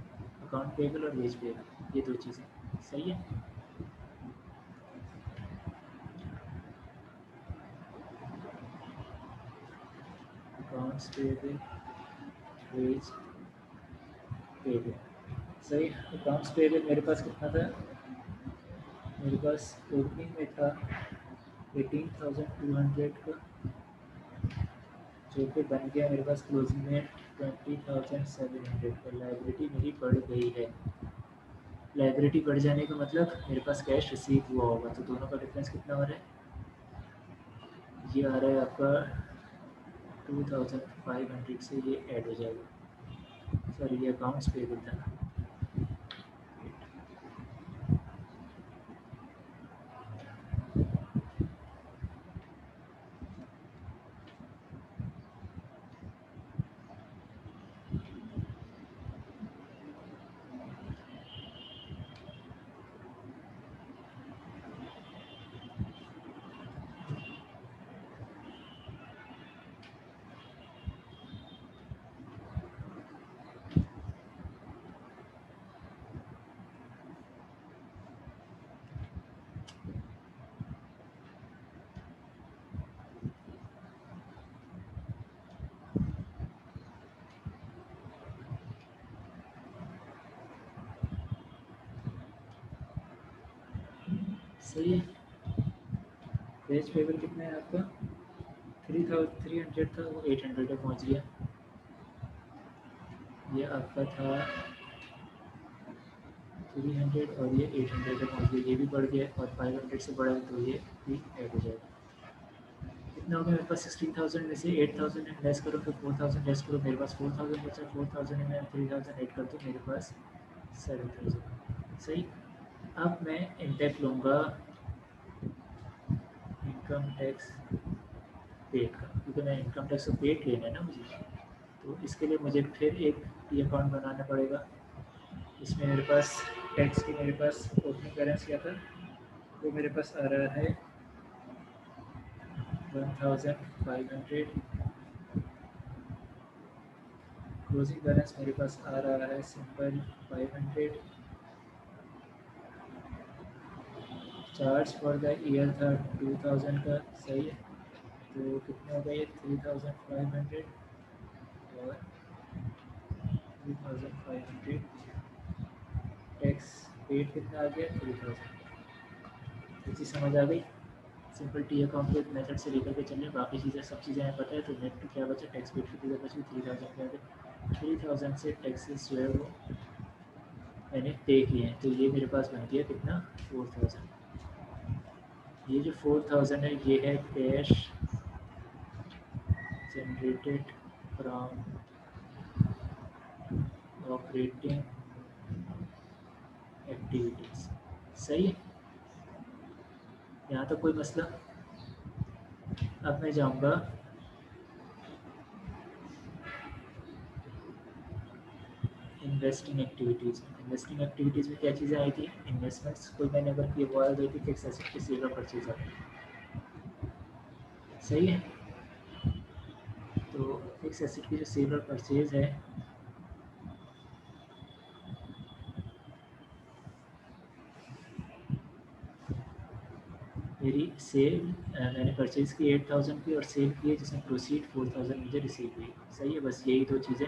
अकाउंट पेएबल और वेज पेएबल ये दो चीज़ें सही है। अकाउंट्स पेएबल वेज पेएबल सही। अकाउंट्स पेएबल मेरे पास कितना था, मेरे पास ओपनिंग में था 18,200 का जो कि बन गया मेरे पास क्लोजिंग में 20,700 का। लाइबिलिटी मेरी बढ़ गई है, लाइबिलिटी बढ़ जाने का मतलब मेरे पास कैश रिसीव हुआ होगा, तो दोनों का डिफरेंस कितना हो रहा है, ये आ रहा है आपका 2,500 से ये ऐड हो जाएगा। सॉरी ये अकाउंट्स पेबल था ना, सही है। वेज पेपर कितना है आपका? 300 था, वो 800 पे पहुँच गया। ये आपका था 300 और ये 800 पे पहुँच गया, ये भी बढ़ गया और 500 से बढ़ा है तो ये भी ऐड हो जाएगा। कितना हो गया मेरे पास? 16,000 में से 8,000 लेस करो तो 4,000 लेस करो, मेरे पास 4,000 बचा। 4,000 में 3,000 ऐड कर दूँ, मेरे पास 7,000। सही। अब मैं इनटेक लूँगा इनकम टैक्स पेड का, क्योंकि मैं इनकम टैक्स पेड लेना है ना मुझे, तो इसके लिए मुझे फिर एक टी अकाउंट बनाना पड़ेगा। इसमें मेरे पास टैक्स की मेरे पास ओपनिंग बैलेंस क्या था, वो मेरे पास आ रहा है 1,500। क्लोजिंग बैलेंस मेरे पास आ रहा है simple 500। Charge for the year था 2,000 का। सही है। तो कितने हो गए? 3,500 और 3,500। टैक्स पेड कितना आ गया? 3,000। ये चीज़ समझ आ गई? सिंपल टी अकाउंट के मेथड से लेकर के चलिए, बाकी चीज़ें सब चीज़ें हमें पता है। तो नेट क्या बचा? टैक्स पेड की चीज़ें बची 3,000 के आगे। 3,000 से टैक्सेस जो है वो मैंने पे किए हैं, तो ये मेरे पास बन गया कितना? 4,000। ये जो 4,000 है ये है cash generated from operating activities. सही है। यहाँ तक कोई मसला? अब मैं जाऊँगा इन्वेस्टिंग एक्टिविटीज़ में। इन्वेस्टिंग एक्टिविटीज़ में क्या चीज़ें आई थी? इन्वेस्टमेंट्स कोई मैंने अगर किए वो आ गई थी, फिक्स एसेट की सेल और परचेज आ गई। सही है। तो फिक्स एसेट की जो सेल और परचेज है, मेरी सेल मैंने परचेज़ की 8,000 की और सेल की है जिसमें प्रोसीड 4,000 मुझे रिसीव हुई। सही है। बस यही दो चीज़ें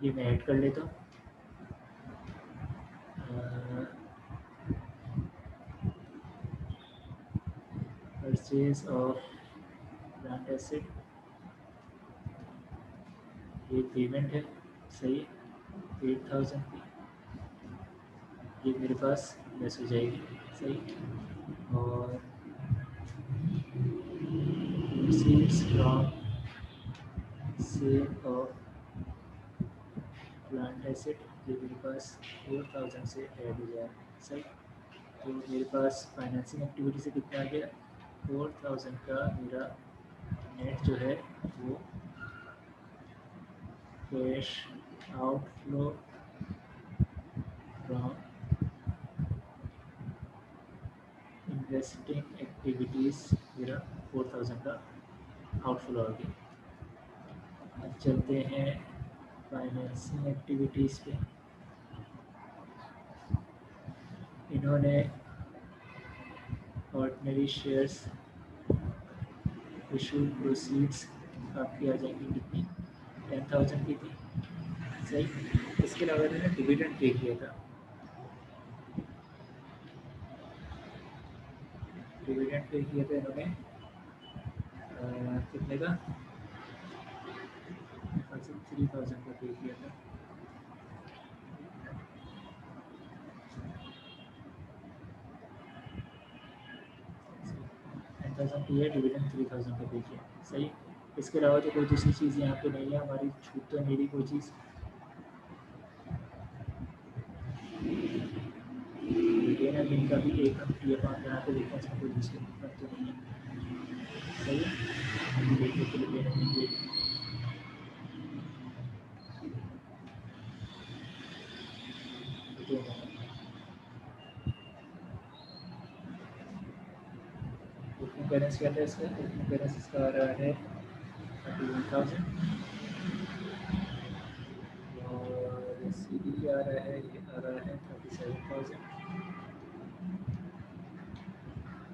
ये मैं ऐड कर लेता हूँ। परचेज ऑफ प्लांट एसेट, ये पेमेंट है। सही है। 8,000 की ये मेरे पास लेस हो जाएगी। सही। और proceeds from sale of plant asset, ये मेरे पास 4,000 से ऐड हो जाए। सही। तो मेरे पास फाइनेंसिंग एक्टिविटी से कितना आ गया? 4,000 का मेरा नेट जो है वो cash outflow from investing activities मेरा 4,000 का आउटफ्लो आ गया। अब चलते हैं फाइनेंसिंग एक्टिविटीज़ पे। इन्होंने ऑर्डिनरी शेयर्स इशू प्रोसीड्स आपकी आ जाएंगी कितनी? 10,000 की थी। सही। इसके अलावा इन्होंने डिविडेंड पे किया था। डिविडेंड पे किया था इन्होंने कितने का? 3,000 का पे किया था। डिविडेंड 3,000 का पे किया। सही। इसके अलावा तो कोई दूसरी चीज़ यहाँ पे नहीं है हमारी, छूट तो मेरी कोई चीज़। रिटेन अर्निंग का भी एक हम टी अकाउंट बना के देखते हैं, इसमें कोई दूसरी दिक्कत तो नहीं है। सही है। देखने के लिए रिटेन अर्निंग ओपनिंग बैलेंस क्या था इसका? ओपनिंग बैलेंस इसका आ रहा है 31,000 और सी डी आ रहा है, ये आ रहा है 37,000।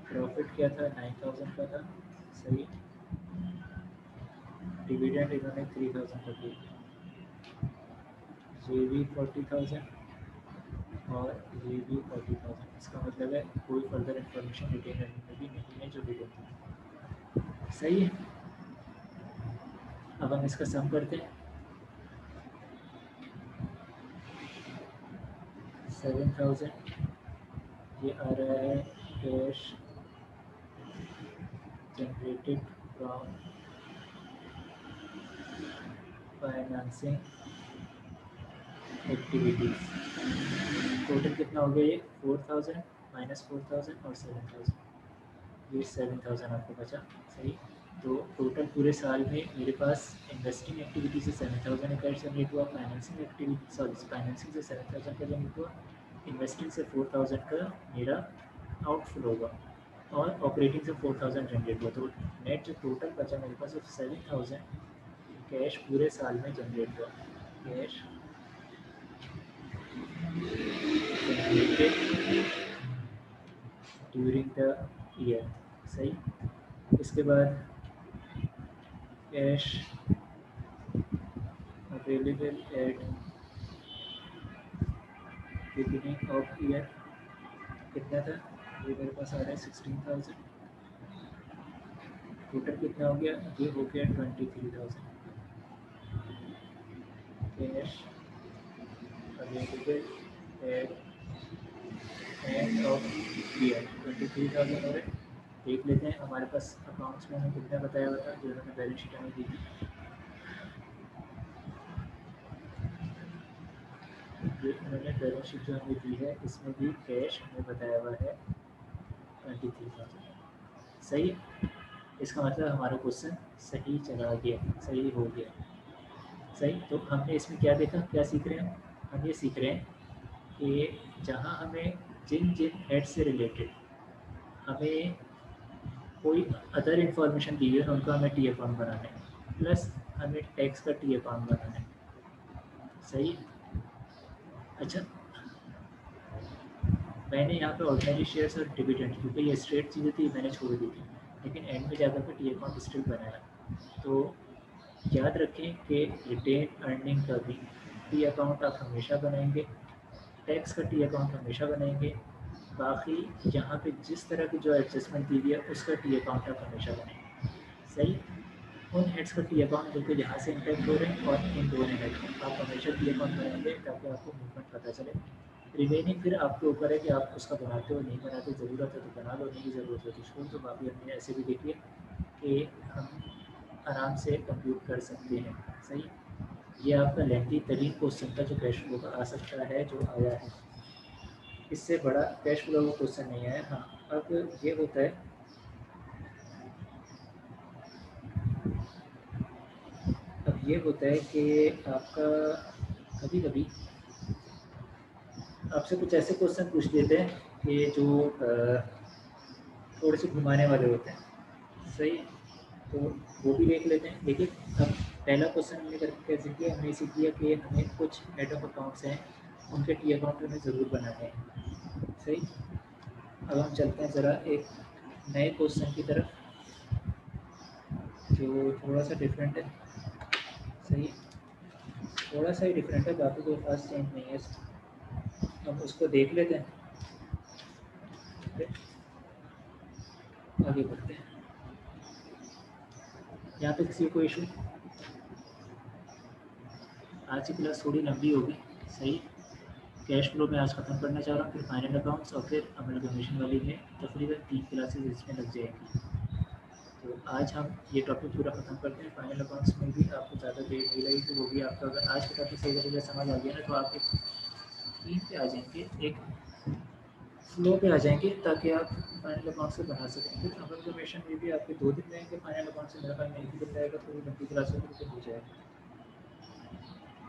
प्रॉफिट क्या था? 9,000 का था। सही। डिविडेंड इन्होंने 3,000 का दिया। जे वी 40,000 और ये भी 40,000। इसका मतलब है कोई फर्दर इन्फॉर्मेशन रिटेन अर्निंग में भी नहीं है जो रिटेन थी। सही है। अब हम इसका सम करते हैं। 7,000 ये आ रहा है cash generated from financing activities. Total कितना हो गया ये 4,000 माइनस 4,000 और 7,000, ये 7,000 आपको बचा। सही। तो टोटल पूरे साल में मेरे पास इन्वेस्टिंग एक्टिविटी से 7,000 का जनरेट हुआ, फाइनेंसिंग एक्टिविटी फाइनेंसिंग से 7,000 का जनरेट हुआ, इन्वेस्टिंग से 4,000 का मेरा आउटफ्लो हुआ और ऑपरेटिंग से 4,000 जनरेट हुआ। तो नेट जो टोटल बचा मेरे पास वो 7,000 कैश पूरे साल में जनरेट हुआ। Cash generated during the year. सही। इसके बाद cash available at beginning of year कितना था, ये मेरे पास आ रहा है 16,000। टोटल कितना हो गया, ये हो गया 23,000। Cash available at end of year 23,000 हो रहे। देख लेते हैं हमारे पास अकाउंट्स में हमें कितना बताया हुआ था जो उन्होंने बैलेंस शीट हमें दी थी। ये उन्होंने बैलेंस शीट जो हमें दी है इसमें भी कैश हमें बताया हुआ है 23,000। सही है। इसका मतलब हमारा क्वेश्चन सही चला गया, सही हो गया। सही। तो हमने इसमें क्या देखा, क्या सीख रहे हैं हम ये सीख रहे हैं कि जहाँ हमें जिन जिन हेड से रिलेटेड हमें कोई अदर इन्फॉर्मेशन दी है उनका हमें टी अकाउंट बनाना है, प्लस हमें टैक्स का टी अकाउंट बनाना है। सही है। अच्छा, मैंने यहाँ पे ऑर्डिनरी शेयर्स और डिविडेंड क्योंकि ये स्ट्रेट चीज़ें थी मैंने छोड़ दी थी, लेकिन एंड में जाकर के टी अकाउंट स्टिल बनाया। तो याद रखें कि रिटेन अर्निंग का भी टी अकाउंट आप हमेशा बनाएंगे, टैक्स का टी अकाउंट हमेशा बनाएंगे, बाकी यहाँ पे जिस तरह की जो एडजस्टमेंट दी गई है उसका टी अकाउंट आप हमेशा बनाएंगे। सही। उन हेड्स का टी अकाउंट जो कि यहाँ से इंटैक्ट हो रहे हैं और इन दोनों हेड का आप हमेशा टी अकाउंट बनाएंगे ताकि आपको मूवमेंट पता चले। रिमेनिंग फिर आपके ऊपर है कि आप उसका बनाते हो नहीं बनाते, ज़रूरत है तो बना लो, नहीं ज़रूरत है तो छोड़ दो। बाकी हमने ऐसे भी देखिए कि हम आराम से कंप्यूट कर सकते हैं। सही। ये आपका लेंथी तरीन क्वेश्चन था जो कैश फ्लो का आ सकता है, जो आया है। इससे बड़ा कैश फ्लो का क्वेश्चन नहीं आया। हाँ, अब ये होता है, अब ये होता है कि आपका कभी कभी आपसे कुछ ऐसे क्वेश्चन पूछ लेते हैं कि जो थोड़े से घुमाने वाले होते हैं। सही। तो वो भी देख लेते हैं। देखिए, अब पहला क्वेश्चन हमने करके कैसे किया, हमने इसे किया कि हमें कुछ हेड ऑफ अकाउंट्स हैं उनके टी अकाउंट हमें ज़रूर बनाने हैं। सही। अब हम चलते हैं ज़रा एक नए क्वेश्चन की तरफ जो थोड़ा सा डिफरेंट है। सही। थोड़ा सा ही डिफरेंट है, बाकी कोई खास चेंज नहीं है इसमें। हम उसको देख लेते हैं, फिर आगे बढ़ते हैं। यहाँ पे किसी को इशू, आज की क्लास थोड़ी लंबी होगी। सही। कैश फ्लो में आज ख़त्म करना चाह रहा हूँ, फिर फाइनल अकाउंट्स और फिर अमलगमेशन वाली में तकरीबन 3 क्लासेस इसमें लग जाएगी। तो आज हम ये टॉपिक पूरा ख़त्म करते हैं। फाइनल अकाउंट्स में भी आपको ज़्यादा देर नहीं लगेगी, वो भी आपका अगर आज का टॉपिक सही तरीके से समझ आ गया ना तो आप एक थीम पे आ जाएंगे, एक फ्लो पे आ जाएंगे ताकि आप फाइनल अकाउंट से बना सकें। फिर अमलगमेशन में भी आपके 2 दिन रहेंगे, फाइनल अकाउंट से मेरा ख्याल में 1 ही दिन रहेगा, थोड़ी लंबी क्लास होगी तो हो जाएगा।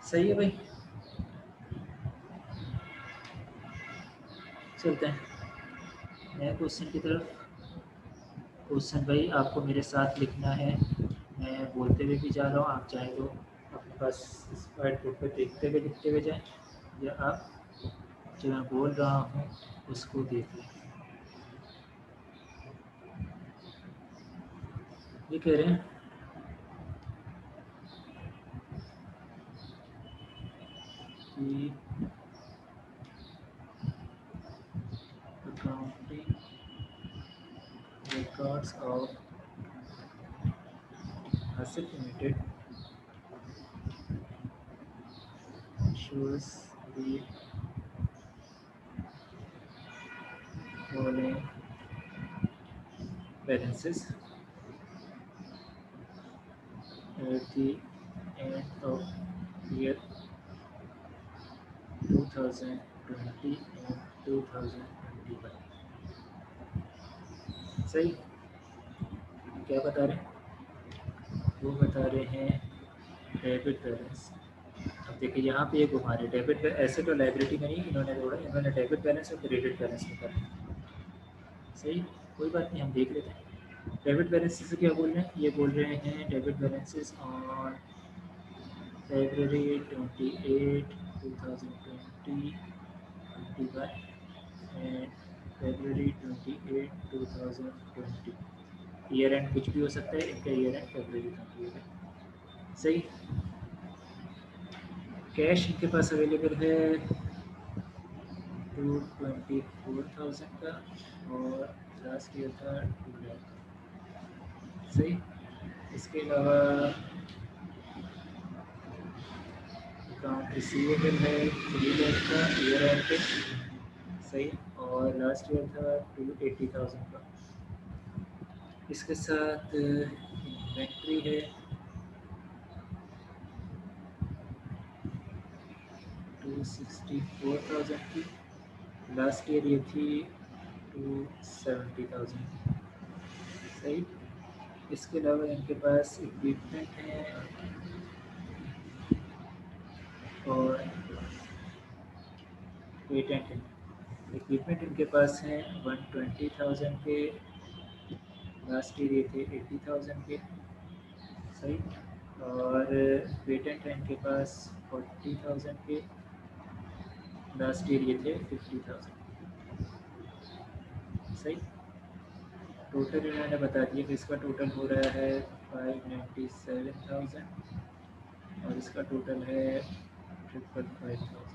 सही है भाई, चलते हैं नए क्वेश्चन की तरफ। क्वेश्चन भाई आपको मेरे साथ लिखना है, मैं बोलते हुए भी जा रहा हूँ, आप चाहे तो अपने पास इस वाइट बोर्ड पर देखते हुए लिखते हुए जाएं, या आप जो मैं बोल रहा हूँ उसको देख लें। ये कह रहे हैं कि records of Asif Limited shows the following balances at the end of year 2020 and 2021। सही। क्या बता रहे हैं? वो बता रहे हैं डेबिट बैलेंस। अब देखिए यहाँ पे ये घुमा रहे डेबिट पे, ऐसे तो लाइबिलिटी में नहीं इन्होंने जोड़ा, इन्होंने डेबिट बैलेंस और क्रेडिट बैलेंस में करा। सही, कोई बात नहीं, हम देख लेते हैं। डेबिट बैलेंस से क्या बोल रहे हैं? ये बोल रहे हैं debit balances on February 28, 2020, 21 and February 28, 2020। Year and कुछ भी हो सकता है, इनका ईयर एंड February 28 है। सही। कैश इनके पास अवेलेबल है 224,000 का और लास्ट ईयर था 2 लाख। सही। इसके अलावा अकाउंट रिसीवेबल है 3 लाख का ईयर एंड पे। सही। और लास्ट ईयर था 280,000 का। इसके साथ इन्वेंट्री है 264,000 की। लास्ट ईयर ये थी 270,000। सही। इसके अलावा इनके पास इक्विपमेंट है और पेटेंट है। इक्विपमेंट इनके पास हैं 120,000 के, लास्ट ईयर ये थे 80,000 के। सही। और पेटेंट है इनके पास 40,000 के, लास्ट ईयर ये थे 50,000। सही। टोटल इन्होंने बता दिया कि इसका टोटल हो रहा है 597,000 और इसका टोटल है 555,000।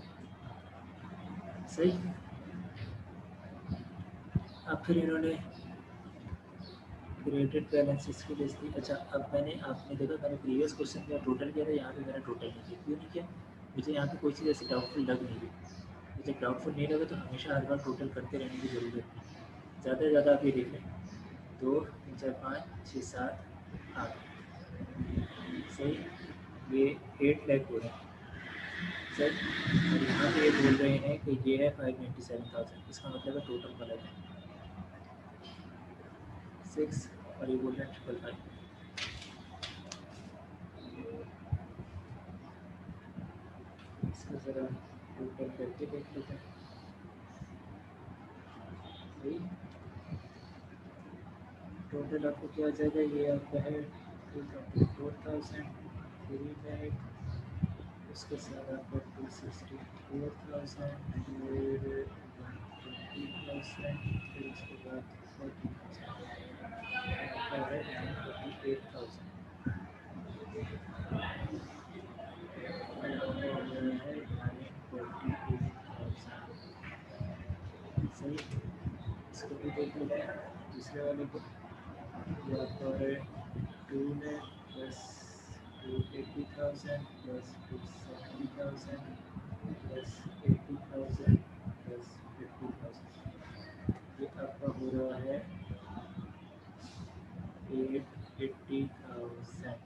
सही। अब फिर इन्होंने क्रेडिट बैलेंसेस की लिस्ट दी। अच्छा, अब आपने देखा मैंने प्रीवियस क्वेश्चन में टोटल किया था, यहाँ पे मैंने टोटल नहीं किया। क्यों नहीं किया? मुझे यहाँ पे कोई चीज़ ऐसी डाउटफुल लग नहीं रही। मुझे डाउटफुल नहीं लगे तो हमेशा हर बार टोटल करते रहने की ज़रूरत नहीं। ज़्यादा से ज़्यादा आप ये देख लें 2 3 4 5 6 7 8। सही। ये 8 लाख हो रहा है। सही। और यहाँ पे ये बोल रहे हैं कि ये है 597,000। इसका मतलब है टोटल गलत है 6 और ये बोल रहे हैं 555। इसका ज़रा टोटल करके देख लेते हैं। सही। टोटल आपको क्या आ जाएगा? ये आपका है 224,000, 3 लाख, उसके साथ आपका 264,000, फिर 120,000, फिर उसके बाद 40,000 आपका है 948,000। सही। इसको भी देख लेते हैं दूसरे वाले को। ये आपका है 2 lakh plus 280,000 plus 270,000 plus 80,000 plus 50,000। ये आपका हो रहा है 880,000।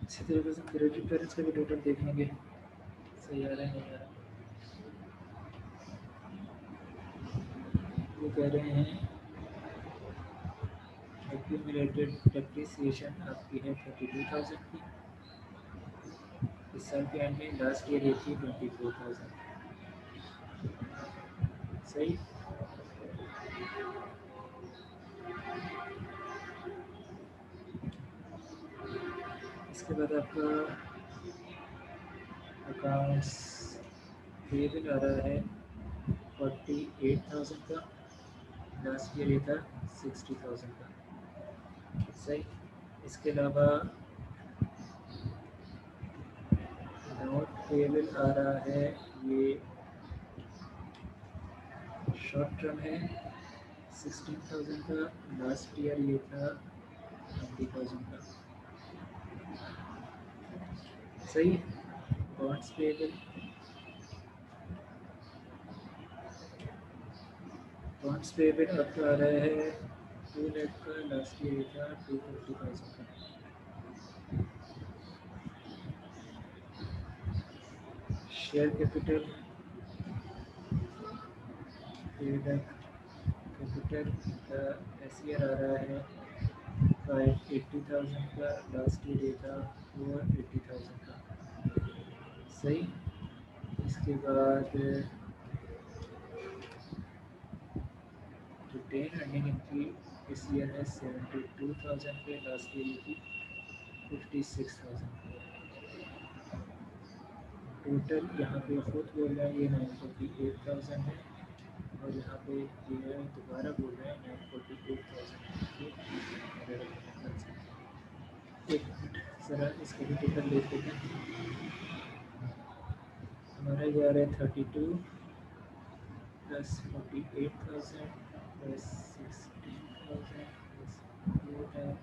इसी तरीके से क्रेडिट बैलेंस का भी टोटल देख लेंगे। सही आ रहा है नहीं आ रहा? वो कह रहे हैं एक्यूमुलेटेड डेप्रिसिएशन आपकी है 32,000 की। इसी साल के एंड में लास्ट ईयर ये थी 24,000। सही। इसके बाद आपका अकाउंट्स पेबल आ रहा है 48,000 का, लास्ट ईयर ये था 60,000 का। सही। इसके अलावा नोट पेबल आ रहा है, ये शॉर्ट टर्म है 16,000 का, लास्ट ईयर ये था 20,000 का। सही। बॉन्ड्स पेबल, बॉन्ड्स पेबल आपका आ रहा है 2 लाख का, लास्ट ईयर था 250,000 का। शेयर कैपिटल, कैपिटल का एस ईयर आ रहा है 580,000 का, लास्ट ईयर ये था 480,000 का। सही। इसके बाद रिटेन अर्निंग इनकी इस ईयर है 72,000 पे, लास्ट ईयर की 56,000। टोटल यहाँ पे खुद बोल रहा है ये 948,000 है, और यहाँ पे ये दोबारा बोल रहे हैं 948,000। एक मिनट ज़रा इसका भी टोटल देख लेते हैं। हमारा ये आ रहा है 32 plus 48,000 plus 16,000 plus 4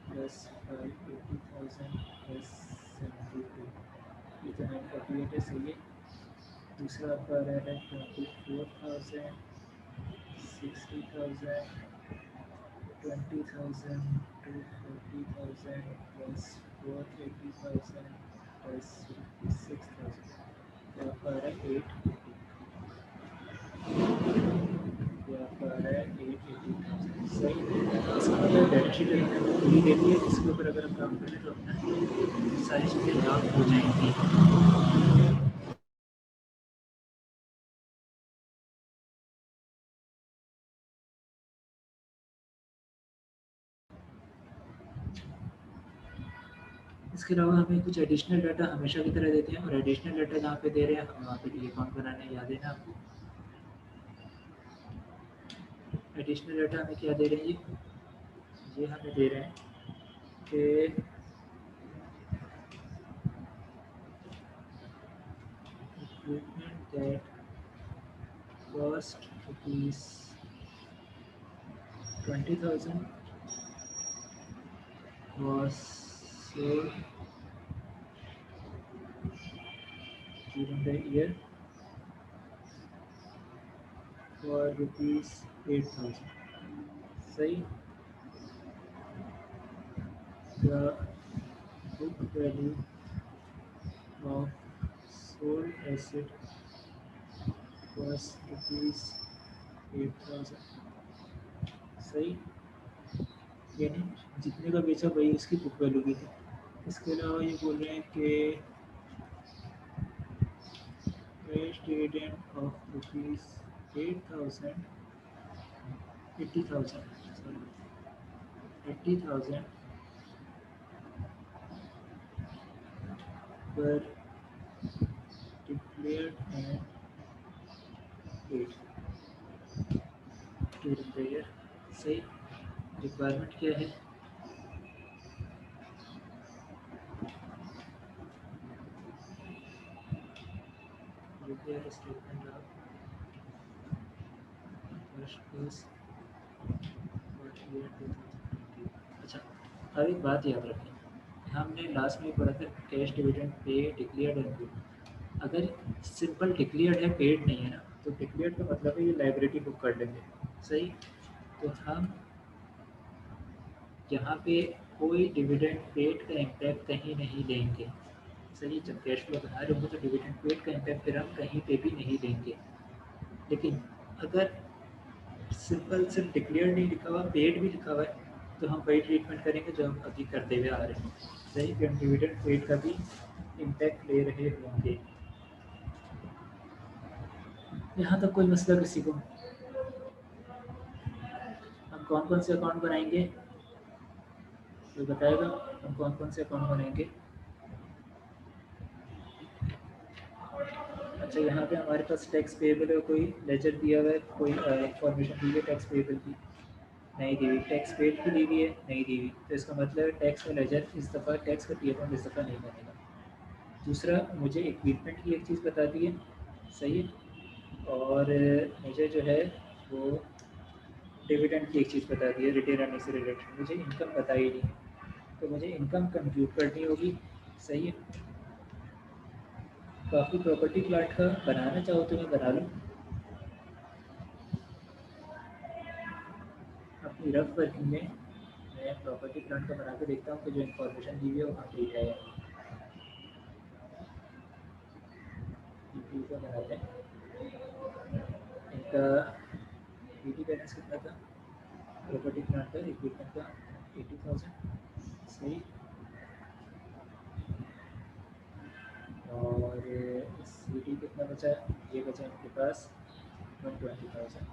plus 580,000 plus 72, ये तो 948 है। सही है। दूसरा आपका आ रहा है 24,000, 60,000, 20,000, 240,000 प्लस 480,000 प्लस 56,000, तो आपका आ रहा है 880। ये आपका आ रहा है 880,000। सही। इसका मतलब बैलेंस शीट हमने पूरी दे दी है, इसके ऊपर अगर हम काम करें तो अपना सारी चीज़ें याद हो जाएंगी। इसके अलावा हमें कुछ एडिशनल डाटा हमेशा की तरह देते हैं, और एडिशनल डाटा जहाँ पे दे रहे हैं हम वहाँ पे डी अकाउंट बनाने याद है ना आपको। एडिशनल डाटा हमें क्या दे रहे हैं, ये हमें दे रहे हैं कि equipment that cost rupees 20,000 was sold during the year for rupees 8,000. सही। The book value of sold asset was rupees 8,000। सही। यानी जितने का बेचा वही उसकी बुक वैल्यू भी थी। इसके अलावा ये बोल रहे हैं कि cash dividend of rupees 8,000, 80,000, sorry 80,000 were declared and paid during the year। सही। रिक्वायरमेंट क्या है, prepare a statement of cash flows for year 2020। अच्छा, अब एक बात याद रखें, हमने लास्ट में पढ़ा था cash dividend pay declared and paid. अगर सिंपल डिक्लेयर्ड है पेड नहीं है ना, तो डिक्लेयर्ड का मतलब है ये लाइबिलिटी बुक कर लेंगे। सही। तो हम यहाँ पे कोई डिविडेंड पेड का इम्पैक्ट कहीं नहीं लेंगे। सही। जब कैश फ्लो बना रहे होंगे तो डिविडेंड पेड का इम्पैक्ट फिर हम कहीं पे भी नहीं लेंगे। लेकिन अगर सिंपल सिर्फ डिक्लेयर नहीं लिखा हुआ, पेड भी लिखा हुआ है, तो हम वही ट्रीटमेंट करेंगे जो हम अभी करते हुए आ रहे हैं। सही। फिर हम डिविडेंड पेड का भी इम्पैक्ट ले रहे होंगे। यहाँ तक कोई मसला किसी को? हम कौन कौन से अकाउंट बनाएंगे, कोई बताएगा? हम कौन कौन से अकाउंट बनाएंगे? अच्छा, यहाँ पे हमारे पास टैक्स पेएबल है, कोई लेजर दिया हुआ है, कोई इंफॉर्मेशन दी हुई है टैक्स पेएबल की? नहीं दी हुई। टैक्स पेड की दी हुई है? नहीं दी हुई। तो इसका मतलब है टैक्स का लेजर इस दफ़ा, टैक्स का पी अकाउंट इस दफ़ा नहीं बनेगा। दूसरा, मुझे इक्विपमेंट की एक चीज़ बता दी है, सही है। और मुझे जो है वो डिविडेंड की एक चीज़ बता दी है, रिटेन अर्निंग से रिलेटेड। मुझे इनकम बताई नहीं है, तो मुझे इनकम कंप्यूट करनी होगी, सही है। काफ़ी प्रॉपर्टी प्लाट का बनाना चाहो तो मैं बना लूँ, अपनी रफ वर्किंग में मैं प्रॉपर्टी प्लांट का बना के देखता हूँ कि जो इन्फॉर्मेशन दी हुई है वो कंप्लीट है। पीपी का बनाते हैं। इनका पीटी बैलेंस कितना था प्रॉपर्टी प्लांट का, इक्विपमेंट का? 80,000, सही। और सी डी कितना बचा? ये बचा इनके पास 120,000।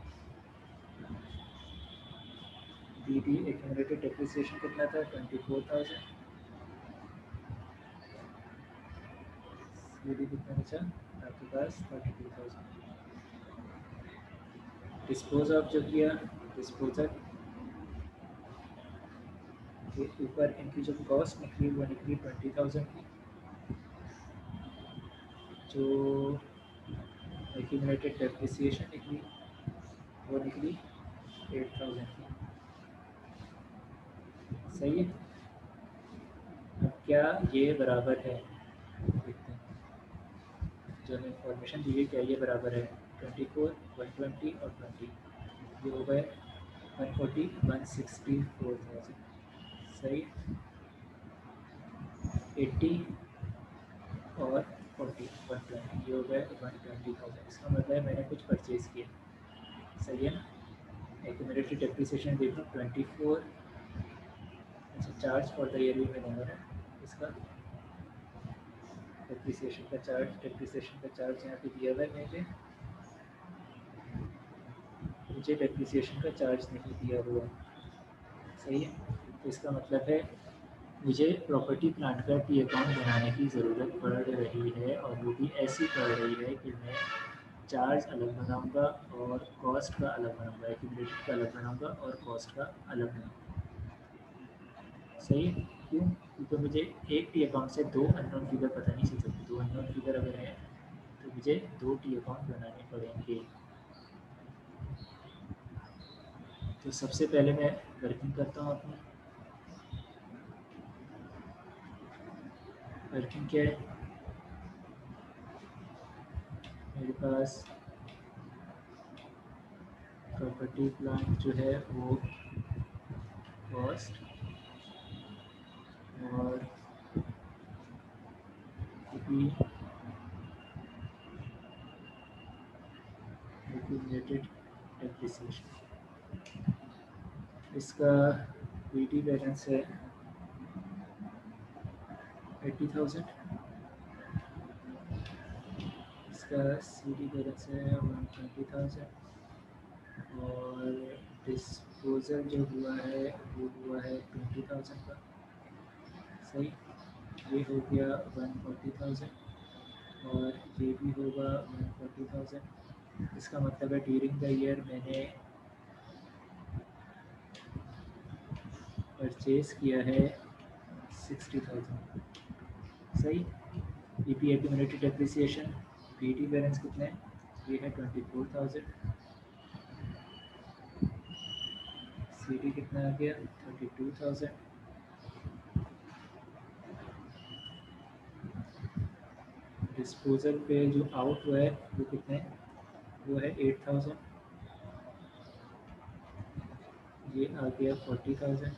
डी डी एक्यूमुलेटेड डेप्रिसिएशन कितना था? 24,000। सी डी कितना बचा आपके पास? 32,000। डिस्पोज ऑफ जो किया, डिस्पोजल के ऊपर इनकी जो कॉस्ट निकली वो निकली 20,000 की, जो एक्यूमुलेटेड डेप्रिसिएशन निकली वो निकली 8,000 की, सही है। अब क्या ये बराबर है? देखते हैं जो हमें इंफॉर्मेशन दी है, क्या ये बराबर है? 24, 120 और 20, ये हो गए 140, 164,000, सही। 80 और 40, 120, ये हो गए 120,000। इसका मतलब है मैंने कुछ परचेज़ किया, सही है ना। एक्यूमुलेटेड डेप्रिसिएशन देख लो 24। अच्छा, चार्ज फॉर द ईयर भी मैं दूँगा ना इसका, डेप्रिसिएशन का चार्ज यहाँ पे दिया हुआ है मेरे, मुझे डेप्रिसिएशन का चार्ज नहीं दिया हुआ, सही है। तो इसका मतलब है मुझे प्रॉपर्टी प्लांट का टी अकाउंट बनाने की ज़रूरत पड़ रही है, और वो भी ऐसी पड़ रही है कि मैं चार्ज अलग बनाऊंगा और कॉस्ट का अलग बनाऊंगा, एक्यूमुलेटेड का अलग बनाऊंगा और कॉस्ट का अलग बनाऊंगा, सही है। क्यों? क्योंकि मुझे एक टी अकाउंट से दो अननोन फिगर पता नहीं चल सकती। दो अननोन फिगर अगर है तो मुझे दो टी अकाउंट बनाने पड़ेंगे। तो सबसे पहले मैं वर्किंग करता हूँ अपनी। वर्किंग क्या है मेरे पास? प्रॉपर्टी प्लांट जो है वो कॉस्ट और एक्यूमुलेटेड डेप्रिसिएशन, इसका वीटी बैलेंस है 80,000, इसका सीडी बैलेंस है 120,000, और डिस्पोजल जो हुआ है वो हुआ है 20,000 का, सही। ये हो गया 140,000 और ये भी होगा 140,000। इसका मतलब है ड्यूरिंग द ईयर मैंने परचेज़ किया है 60,000, सही। E P accumulated depreciation, P T balance कितना है? ये है 24,000। सी डी कितना आ गया? 32,000। डिस्पोजल पे जो आउट हुआ है वो कितने है? वो है 8,000। ये आ गया 40,000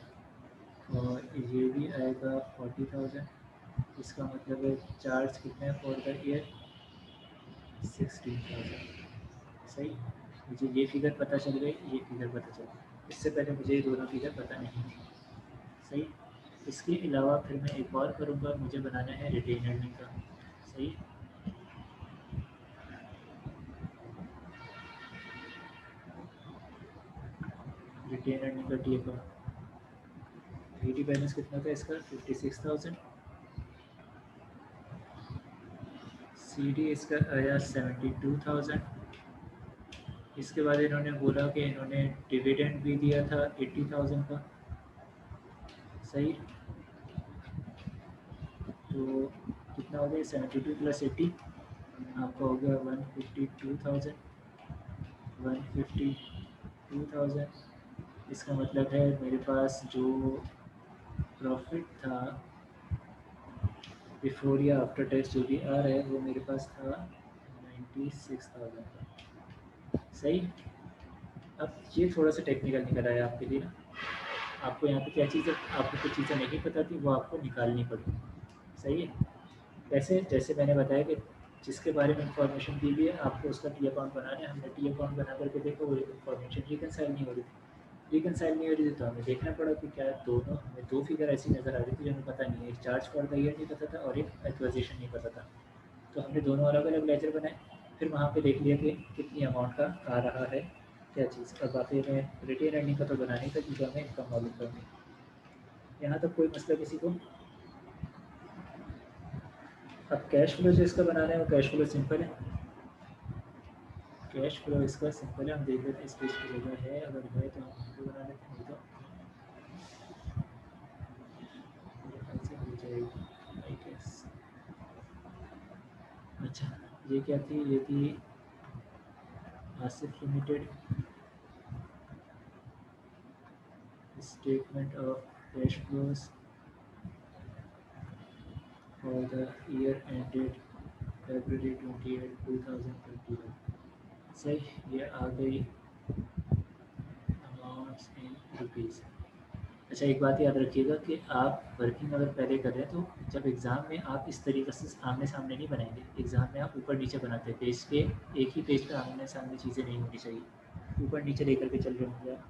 और ये भी आएगा 40,000। इसका मतलब है चार्ज कितने हैं फॉर द ईयर? 16,000, सही। मुझे ये फिगर पता चल गई, ये फिगर पता चल गई। इससे पहले मुझे ये दोनों फिगर पता नहीं थी, सही। इसके अलावा फिर मैं एक और करूँगा, मुझे बनाना है रिटेन अर्निंग का। सही, रिटेन अर्निंग का टी बैलेंस कितना था इसका, 56,000। सी डी इसका आया 72,000। इसके बाद इन्होंने बोला कि इन्होंने डिविडेंड भी दिया था 80,000 का। सही, तो कितना हो गया, 72 प्लस 80 आपका हो गया 152,000। इसका मतलब है मेरे पास जो प्रॉफिट था बिफोर या आफ्टर टैक्स जो भी आ रहा है वो मेरे पास था 96,000 का। सही, अब ये थोड़ा सा टेक्निकल निकल आया आपके लिए ना। आपको यहाँ पे क्या चीज़ें, आपको कुछ चीज़ें नहीं पता थी वो आपको निकालनी पड़ी। सही है, वैसे जैसे मैंने बताया कि जिसके बारे में इंफॉर्मेशन दी हुई है आपको उसका टी अकाउंट बनाना है। हमने टी अकाउंट बना करके देखा, वो इन्फॉर्मेशन रिकनसाइल नहीं हो रही थी। रिकनसाइल नहीं हो रही थी तो हमें देखना पड़ा कि क्या दोनों, हमें दो फिगर ऐसी नज़र आ रही थी जो हमें पता नहीं है। एक चार्ज फॉर द ईयर नहीं पता था और एक एक्विजिशन नहीं पता था। तो हमने दोनों अलग अलग लेजर बनाए, फिर वहाँ पे देख लिया कि कितनी अमाउंट का आ रहा है क्या चीज़। और बाकी में रिटेन अर्निंग का तो बनाना ही था क्योंकि हमें इनकम मालूम करनी। यहाँ तक कोई मसला किसी को। अब कैश फ्लो जो इसका बनाना है वो कैश फ्लो सिंपल है। कैश फ्लो इसका सिंपल है, हम देख लेते हैं इस पेज की जगह है, अगर है तो हम वहाँ पे बना लेते हैं, नहीं तो मेरे ख्याल से हो जाएगी आई गेस। अच्छा, ये क्या थी, ये थी Asif limited statement of cash flows for the year ended February 28, 2021। सही, ये आ गई अमाउंट्स इन रुपीज़। अच्छा, एक बात याद रखिएगा कि आप वर्किंग अगर पहले कर रहे हैं तो जब एग्ज़ाम में आप इस तरीके से आमने सामने नहीं बनाएंगे। एग्ज़ाम में आप ऊपर नीचे बनाते हैं पेज के, एक ही पेज पे आमने सामने चीज़ें नहीं होनी चाहिए, ऊपर नीचे लेकर के चल रहे होंगे आप।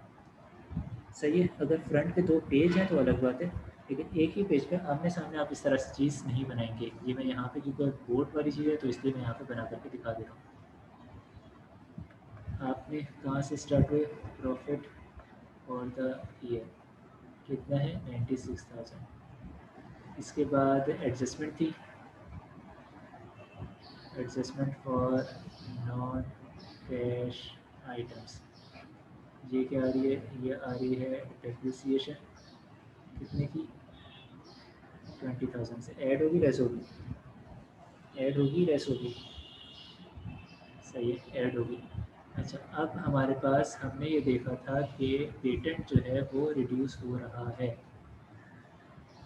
सही है, अगर फ्रंट पे दो पेज हैं तो अलग बात है, लेकिन एक ही पेज पे आमने सामने आप इस तरह से चीज़ नहीं बनाएंगे। ये मैं यहाँ पे क्योंकि बोर्ड वाली चीज़ है तो इसलिए मैं यहाँ पे बना करके दिखा दे रहा हूँ। आपने कहाँ से स्टार्ट हुए, प्रॉफिट फॉर द ईयर कितना है 96,000। इसके बाद एडजस्टमेंट थी, adjustment for non cash items. ये क्या आ रही है, ये आ रही है डेप्रिसिएशन कितने की 20,000 से। ऐड होगी लेस होगी, ऐड होगी लेस होगी, सही है ऐड होगी। अच्छा, अब हमारे पास हमने ये देखा था कि पेटेंट जो है वो रिड्यूस हो रहा है,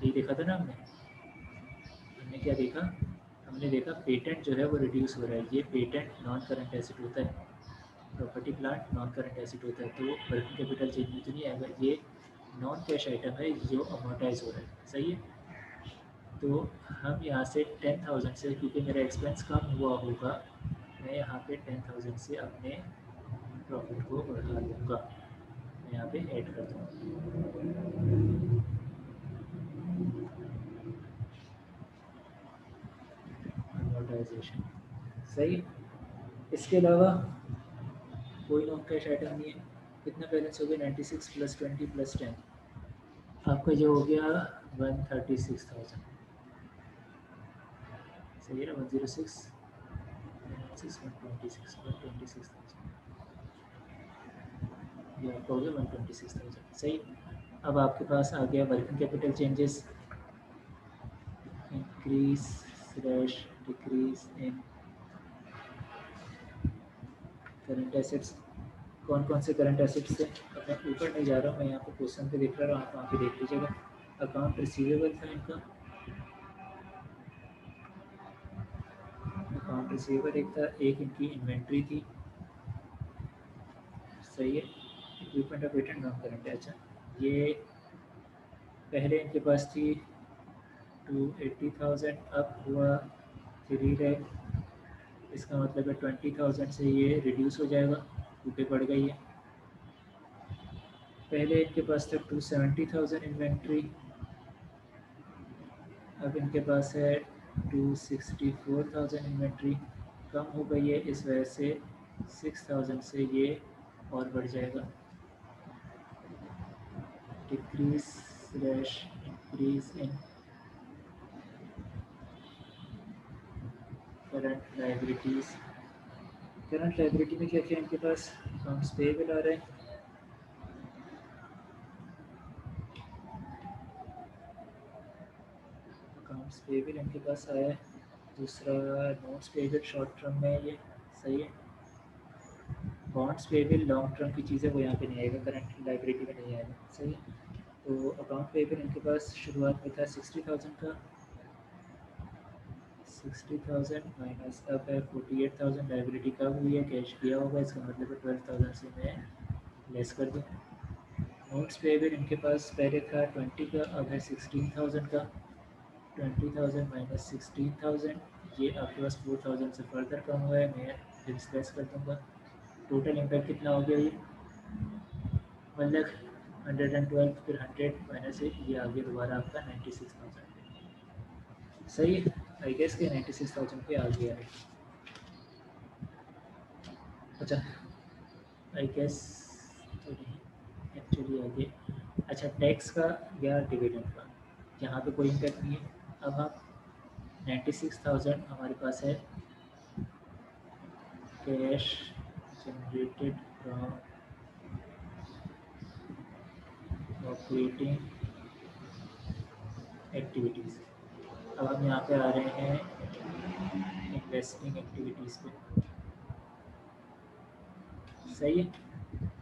ये देखा था ना हमने। हमने क्या देखा, हमने देखा पेटेंट जो है वो रिड्यूस हो रहा है। ये पेटेंट नॉन करंट एसेट होता है, property plant non current asset होता है, तो वर्किंग कैपिटल चेंज में तो नहीं आएगा। ये नॉन कैश आइटम है जो अमोर्टाइज हो रहा है। सही है, तो हम यहाँ से 10,000 से, क्योंकि मेरा एक्सपेंस कम हुआ होगा, मैं यहाँ पे 10,000 से अपने प्रॉफिट को बढ़ा लूँगा। मैं यहाँ पे ऐड कर दूँगा अमोर्टाइजेशन। सही, इसके अलावा कोई नॉन कैश आइटम नहीं है। कितना बैलेंस हो गया, 96 प्लस 20 प्लस 10, आपका जो हो गया 136,000। सही है ना, 106 126 126,000, ये आपका हो गया 126,000। सही, अब आपके पास आ गया working capital changes, increase slash decrease in current assets. कौन कौन से करंट एसेट्स थे, अब मैं ऊपर नहीं जा रहा हूँ, मैं यहाँ पे क्वेश्चन पे देख रहा हूँ, आप वहाँ पे देख लीजिएगा। अकाउंट रिसीवेबल था इनका, अकाउंट रिसीवेबल एक था, एक इनकी इन्वेंट्री थी। सही है, equipment of patent non current है। अच्छा, ये पहले इनके पास थी 280,000, अब हुआ 3 लाख। इसका मतलब है 20,000 से ये रिड्यूस हो जाएगा, ऊपर बढ़ गई है। पहले इनके पास था 270,000 इन्वेंट्री, अब इनके पास है 264,000 इन्वेंट्री, कम हो गई है, इस वजह से 6,000 से ये और बढ़ जाएगा। Decrease slash increase in current liabilities. Current liability में क्या क्या इनके पास अकाउंट्स पेएबल आ रहे हैं, अकाउंट्स पेएबल इनके पास आया है। दूसरा नोट्स पेएबल शॉर्ट टर्म में है ये, सही है। बॉन्ड्स पेएबल लॉन्ग टर्म की चीज़ें वो यहाँ पे नहीं आएगा, करंट लाइबिलिटी में नहीं आएगा, सही है। तो अकाउंट पेएबल इनके पास शुरुआत में था 60,000 का, 60,000 माइनस अब है 48,000। लाइबिलिटी कब हुई है, कैश दिया होगा, इसका मतलब है 12,000 से मैं लेस कर दूँ। नोट्स पेएबल इनके पास पहले था 20 का, अब है 16,000 का। 20,000 माइनस 16,000, ये आपके पास 4,000 से फर्दर कम हुआ है, मैं फिर लेस कर दूँगा। टोटल इम्पैक्ट कितना हो गया ये, मतलब 112, फिर 100 माइनस ये आ गया दोबारा आपका 96,000। सही है, आई गेस के 96,000 पे आ गया है। अच्छा, आई गेस तो नहीं, एक्चुअली आ गया। अच्छा, टैक्स का या डिविडेंड का यहाँ पे कोई इम्पैक्ट नहीं है। अब हम 96,000 हमारे पास है cash generated from operating activities. अब हम यहाँ पे आ रहे हैं इन्वेस्टिंग एक्टिविटीज़ पे, सही है।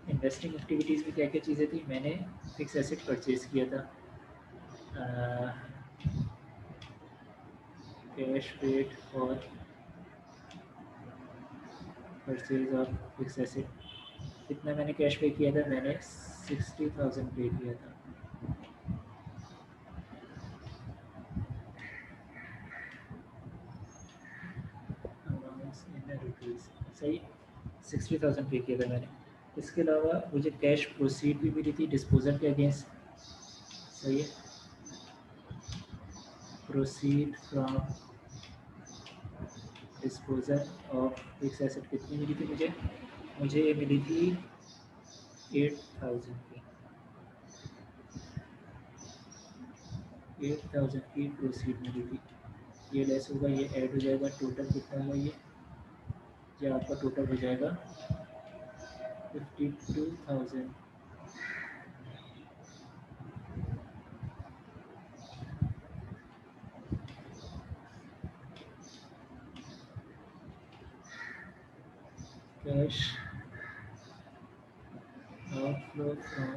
इन्वेस्टिंग एक्टिविटीज़ में क्या क्या चीज़ें थी, मैंने फिक्स एसेट परचेज़ किया था, कैश पेड और परचेज ऑफ फिक्स एसेट। कितना मैंने कैश पे किया था, मैंने 60,000 पे किया था। अमाउंट्स इन रुपीज़, सही, 60,000 पे किया था मैंने। इसके अलावा मुझे कैश प्रोसीड भी मिली थी डिस्पोजल के अगेंस्ट, सही है। Proceed from disposal of fix asset कितनी मिली थी मुझे, मुझे ये मिली थी 8,000 की, 8,000 की प्रोसीड मिली थी। ये लेस होगा, ये ऐड हो जाएगा, टोटल कितना हुआ ये आपका टोटल हो जाएगा 52,000। Cash outflow from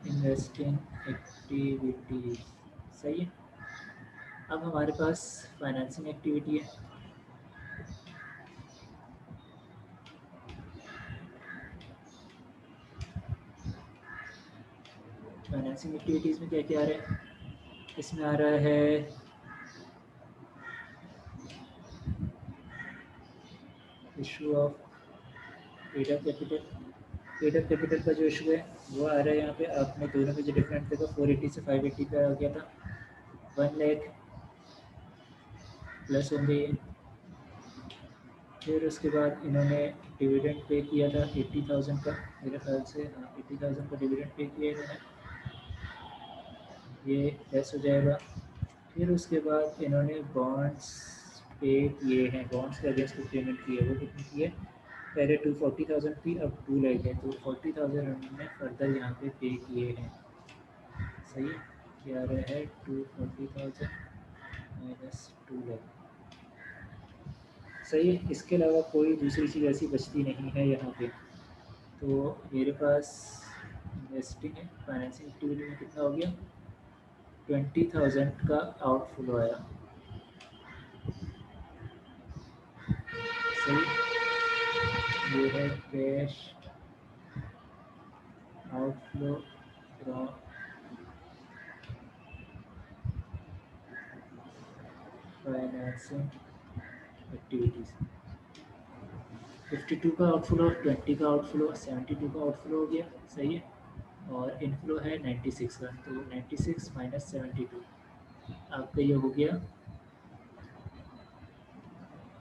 investing activities, सही है। अब हमारे पास फाइनेंसिंग एक्टिविटी है। फाइनेंसिंग एक्टिविटीज़ में क्या क्या आ रहा है, इसमें आ रहा है issue of paid up capital. Paid up capital का जो इशू है वो आ रहा है यहाँ पे, आपने दोनों में जो डिफरेंट देखा 480 से 580 पे आ गया था, 1 लाख प्लस होंगे ये। फिर उसके बाद इन्होंने डिविडेंड पे किया था 80,000 का, मेरे ख्याल से हाँ 80,000 का डिविडेंड पे किया इन्होंने, ये लेस हो जाएगा। फिर उसके बाद इन्होंने बॉन्ड्स पे किए हैं, बॉन्ड्स के अगेंस्ट कुछ पेमेंट की है, वो कितनी की है, पहले 240,000 थी, अब 2 लाख है, तो 40,000 उन्होंने फर्दर यहाँ पे पे किए हैं, सही है। क्या आ रहा है 240,000 माइनस 2 लाख, सही है। इसके अलावा कोई दूसरी चीज़ ऐसी बचती नहीं है यहाँ पे। तो मेरे पास इन्वेस्टिंग है, फाइनेंसिंग एक्टिविटी में कितना हो गया, 20,000 का आउटफ्लो आया, सही। ये है cash outflow from financing activities. 52 का आउटफ्लो, 20 का आउटफ्लो, 72 का आउटफ्लो हो गया, सही है। और इनफ्लो है 96 का, तो 96 माइनस 72 आपका ये हो गया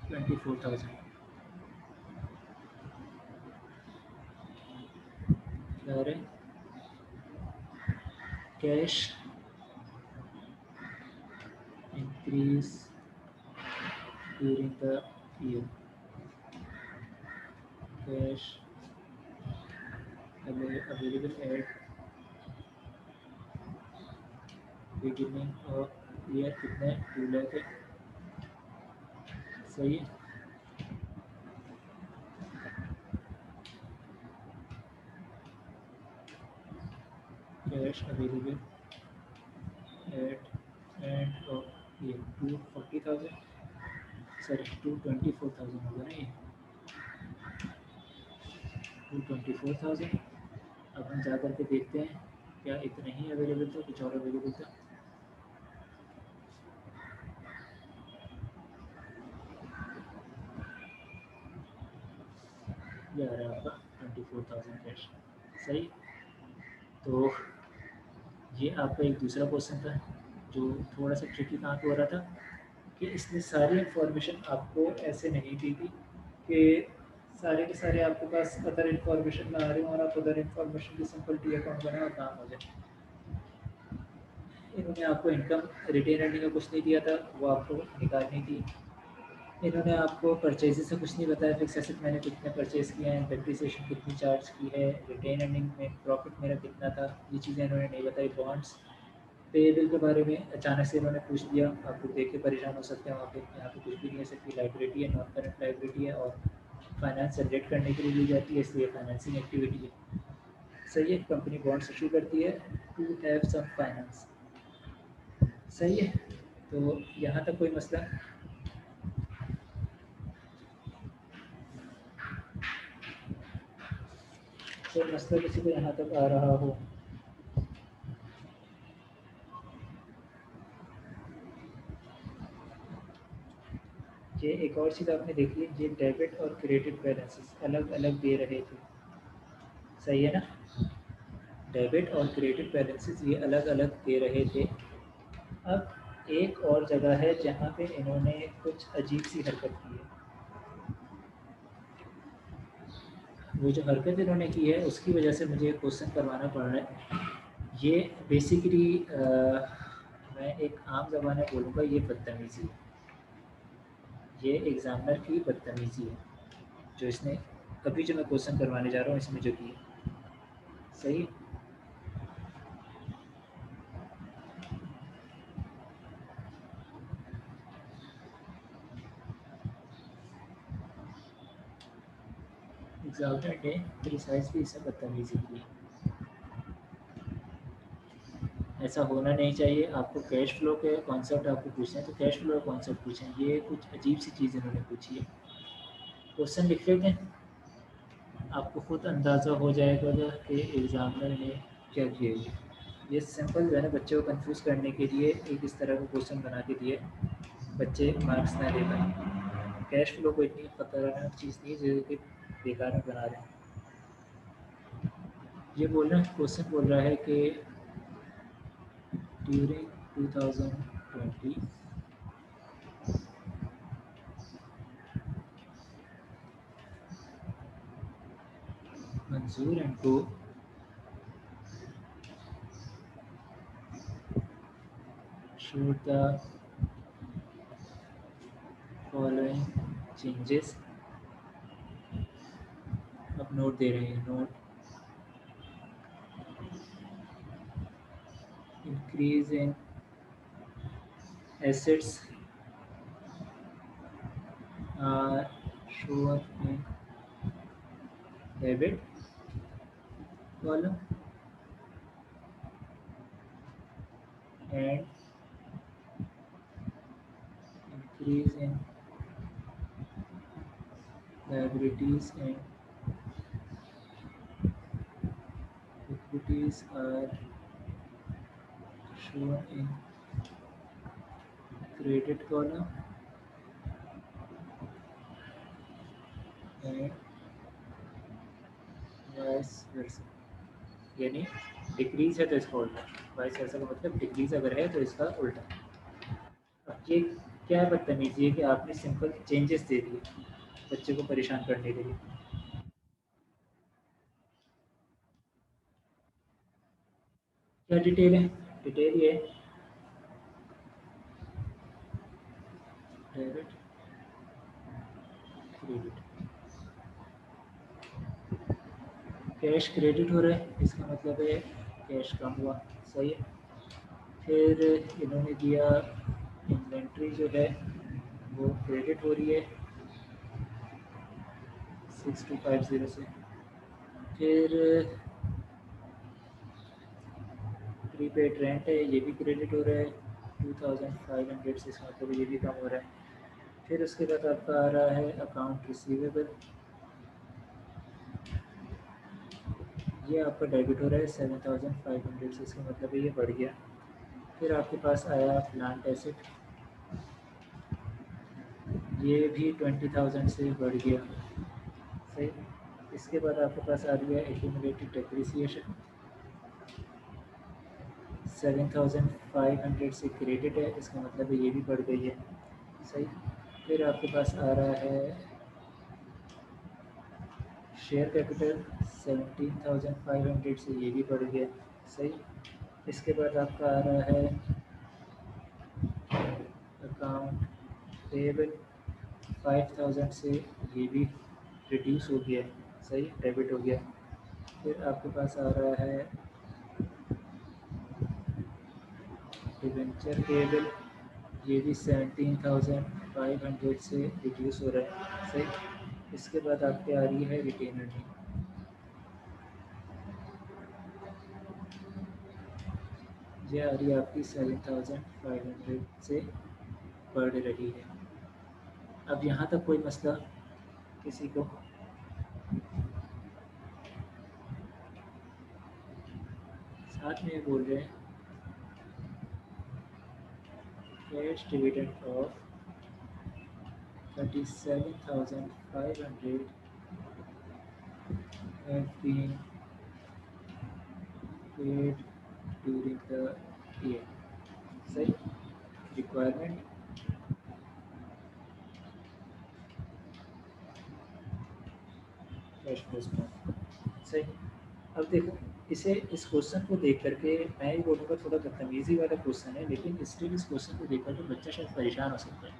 24,000। क्या रहे cash increase during the year, cash available at beginning of year कितने 2 लाख है, सही है। Cash available at end of year 240,000, sorry 224,000 होगा ना ये, 224,000। अब हम जा कर के देखते हैं क्या इतना ही अवेलेबल था, कुछ और अवेलेबल था। ये आ रहा है आपका 24,000 कैश, सही। तो ये आपका एक दूसरा क्वेश्चन था जो थोड़ा सा ट्रिकी कहाँ पे हो रहा था कि इसने सारी इन्फॉर्मेशन आपको ऐसे नहीं दी थी कि सारे के सारे आपके पास अदर इन्फॉर्मेशन में आ रहे हों और आप अदर इन्फॉर्मेशन की सिंपल टी अकाउंट बनाए और काम हो जाए। इन्होंने आपको इनकम रिटेन अर्निंग का कुछ नहीं दिया था, वो आपको निकालनी थी। इन्होंने आपको परचेजेस से कुछ नहीं बताया, फिक्स एसेट मैंने कितने परचेज किए हैं, डेप्रिसिएशन कितनी चार्ज की है, रिटेन अर्निंग में प्रॉफिट मेरा कितना था, ये चीज़ें इन्होंने नहीं बताई। बॉन्ड्स पेएबल के बारे में अचानक से इन्होंने पूछ दिया, आप लोग देख के परेशान हो सकते हैं। वहाँ पे यहाँ पे कुछ भी नहीं है, सिर्फ लाइबिलिटी है, नॉन करंट लाइबिलिटी है और फाइनेंस जनरेट करने के लिए ली जाती है, इसलिए फाइनेंसिंग एक्टिविटी है। सही है, कंपनी बॉन्ड्स इशू करती है टू हैव सम फाइनेंस, सही है। तो यहाँ तक कोई मसला, कोई मसला किसी को यहाँ तक आ रहा हो? ये एक और चीज़ आपने देखी, ये डेबिट और क्रेडिट बैलेंसेस अलग अलग दे रहे थे, सही है ना। डेबिट और क्रेडिट बैलेंसेस ये अलग अलग दे रहे थे। अब एक और जगह है जहाँ पे इन्होंने कुछ अजीब सी हरकत की है। वो जो हरकत इन्होंने की है उसकी वजह से मुझे क्वेश्चन करवाना पड़ रहा है। ये बेसिकली मैं एक आम ज़बान में बोलूँगा, ये बदतमीज़ी है, ये एग्ज़ामिनर की बदतमीज़ी है जो इसने अभी जो मैं क्वेश्चन करवाने जा रहा हूँ इसमें जो की है, सही है। एग्जामिनर ने प्रिसाइजली इसे बदतमीजी की, ऐसा होना नहीं चाहिए। आपको कैश फ्लो के कॉन्सेप्ट आपको पूछना है तो कैश फ्लो का कॉन्सेप्ट पूछें, ये कुछ अजीब सी चीज़ इन्होंने पूछी है। क्वेश्चन लिख लेते हैं, आपको खुद अंदाज़ा हो जाएगा कि एग्ज़ामिनर ने क्या किया है। ये सिंपल जो है ना, बच्चे को कंफ्यूज करने के लिए एक इस तरह का क्वेश्चन बना के दिए, बच्चे मार्क्स ना दे पाए। कैश फ्लो को इतनी खतरनाक चीज़ नहीं है जो कि बेकार में बना रहे हैं। ये बोल रहे हैं, क्वेश्चन बोल रहा है कि ड्यूरिंग 2020 मंजूर एंड को should the following changes, अब नोट दे रहे हैं, note increase in assets are shown in debit column and increase in liabilities and equities are shown in credit column and vice versa। यानी डिक्रीज है तो इसका उल्टा, वाइस वर्सा का मतलब डिक्रीज अगर है तो इसका उल्टा। अब ये क्या बदतमीजी है कि आपने सिंपल चेंजेस दे दिए बच्चे को परेशान करने के लिए। क्या डिटेल है? डिटेल ये डेबिट क्रेडिट, कैश क्रेडिट हो रहा है इसका मतलब है कैश कम हुआ, सही है। फिर इन्होंने दिया इन्वेंट्री जो है वो क्रेडिट हो रही है 6250 से। फिर प्रीपेड रेंट है ये भी क्रेडिट हो रहा है 2500 से, इसका मतलब ये भी कम हो रहा है। फिर उसके बाद आपका आ रहा है अकाउंट रिसीवेबल, ये आपका डेबिट हो रहा है 7500 से, इसका मतलब ये बढ़ गया। फिर आपके पास आया प्लांट एसेट, ये भी 20,000 से बढ़ गया, सही। इसके बाद आपके पास आ रही है एक्यूमुलेटेड डेप्रिसिएशन 7500 से क्रेडिट है, इसका मतलब ये भी बढ़ गई है, सही। फिर आपके पास आ रहा है शेयर कैपिटल 17,500 से, ये भी बढ़ गया, सही। इसके बाद आपका आ रहा है अकाउंट पेएबल 5000 से, ये भी रिड्यूस हो गया, सही, डेबिट हो गया। फिर आपके पास आ रहा है डिवेंचर पेएबल, ये भी 17,500 से रिड्यूस हो रहा है, सही। इसके बाद आपके आ रही है रिटेन अर्निंग, ये आ रही है आपकी 7,500 से बढ़ रही है। अब यहाँ तक कोई मसला किसी को? साथ में ये बोल रहे हैं cash dividend of 37,500 have been paid during the year, सही। रिक्वायरमेंट कैश फ्लो स्टेटमेंट, सही। अब देखो, इसे इस क्वेश्चन को देख करके मैं ही बोलूँगा थोड़ा बदतमीजी वाला क्वेश्चन है, लेकिन स्टिल इस क्वेश्चन को देख करके बच्चा शायद परेशान हो सकता है।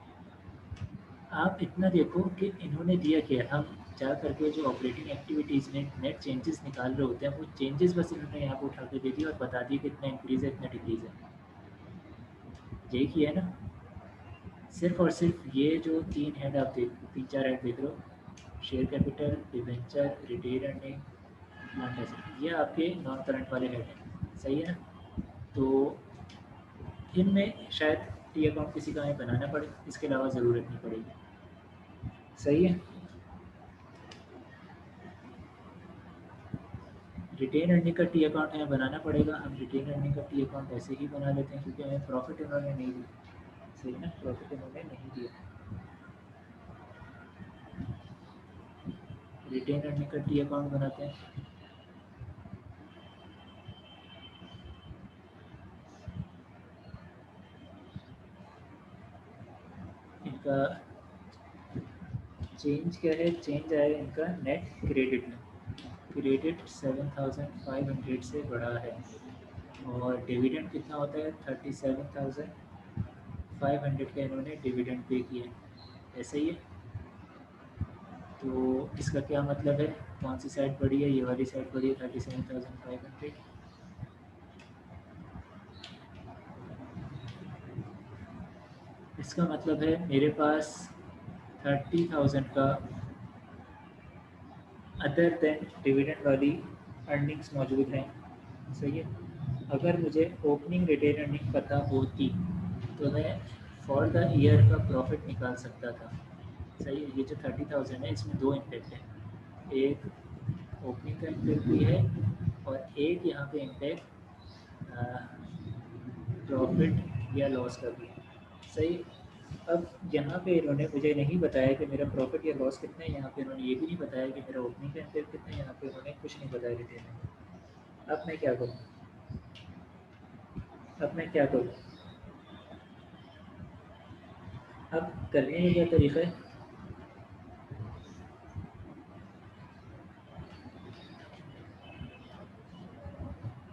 आप इतना देखो कि इन्होंने दिया क्या, हम जा करके जो ऑपरेटिंग एक्टिविटीज़ में नेट चेंजेस निकाल रहे होते हैं वो चेंजेस बस इन्होंने यहाँ पे उठा के दे दिया और बता दिया कि इतना इंक्रीज़ है इतना डिक्रीज़ है, यही किया है ना। सिर्फ और सिर्फ ये जो तीन हेड आप देख, तीन चार हेड देख रहे हो, share capital, debenture, retained earning, non asset, ये आपके नॉन करंट वाले हेड हैं, सही है ना। तो इनमें शायद टी अकाउंट किसी का हमें बनाना पड़े, इसके अलावा ज़रूरत नहीं पड़ेगी, सही है। रिटेन अर्निंग का टी अकाउंट हमें बनाना पड़ेगा, हम रिटेन अर्निंग का टी अकाउंट ऐसे ही बना लेते हैं क्योंकि हमें प्रॉफिट इन्होंने नहीं दिया, सही ना, प्रॉफिट इन्होंने नहीं दिया। रिटेन अर्निंग का टी अकाउंट बनाते हैं, इनका चेंज क्या है, चेंज आया इनका नेट क्रेडिट में, क्रेडिट 7,500 से बढ़ा है और डिविडेंड कितना होता है 37,500 का इन्होंने डिविडेंड पे किया है, ऐसा ही है। तो इसका क्या मतलब है, कौन सी साइड बढ़ी है, ये वाली साइड बढ़ी है 37,500। इसका मतलब है मेरे पास 30,000 का अदर देन डिविडेंड वाली अर्निंग्स मौजूद हैं, सही है। अगर मुझे ओपनिंग रिटेन अर्निंग पता होती तो मैं फॉर द ईयर का प्रॉफिट निकाल सकता था, सही है। ये जो 30,000 है इसमें दो इम्पैक्ट है, एक ओपनिंग का इम्पैक्ट भी है और एक यहाँ पे इम्पैक्ट प्रॉफिट या लॉस का भी है, सही। अब यहाँ पे इन्होंने मुझे नहीं बताया कि मेरा प्रॉफिट या लॉस कितना है, यहाँ पे इन्होंने ये भी नहीं बताया कि मेरा ओपनिंग का इम्पैक्ट कितना है, यहाँ पे उन्होंने कुछ नहीं बताया रिटेन में। अब मैं क्या करूँ? अब मैं क्या करूँ? अब करने का क्या तरीका है?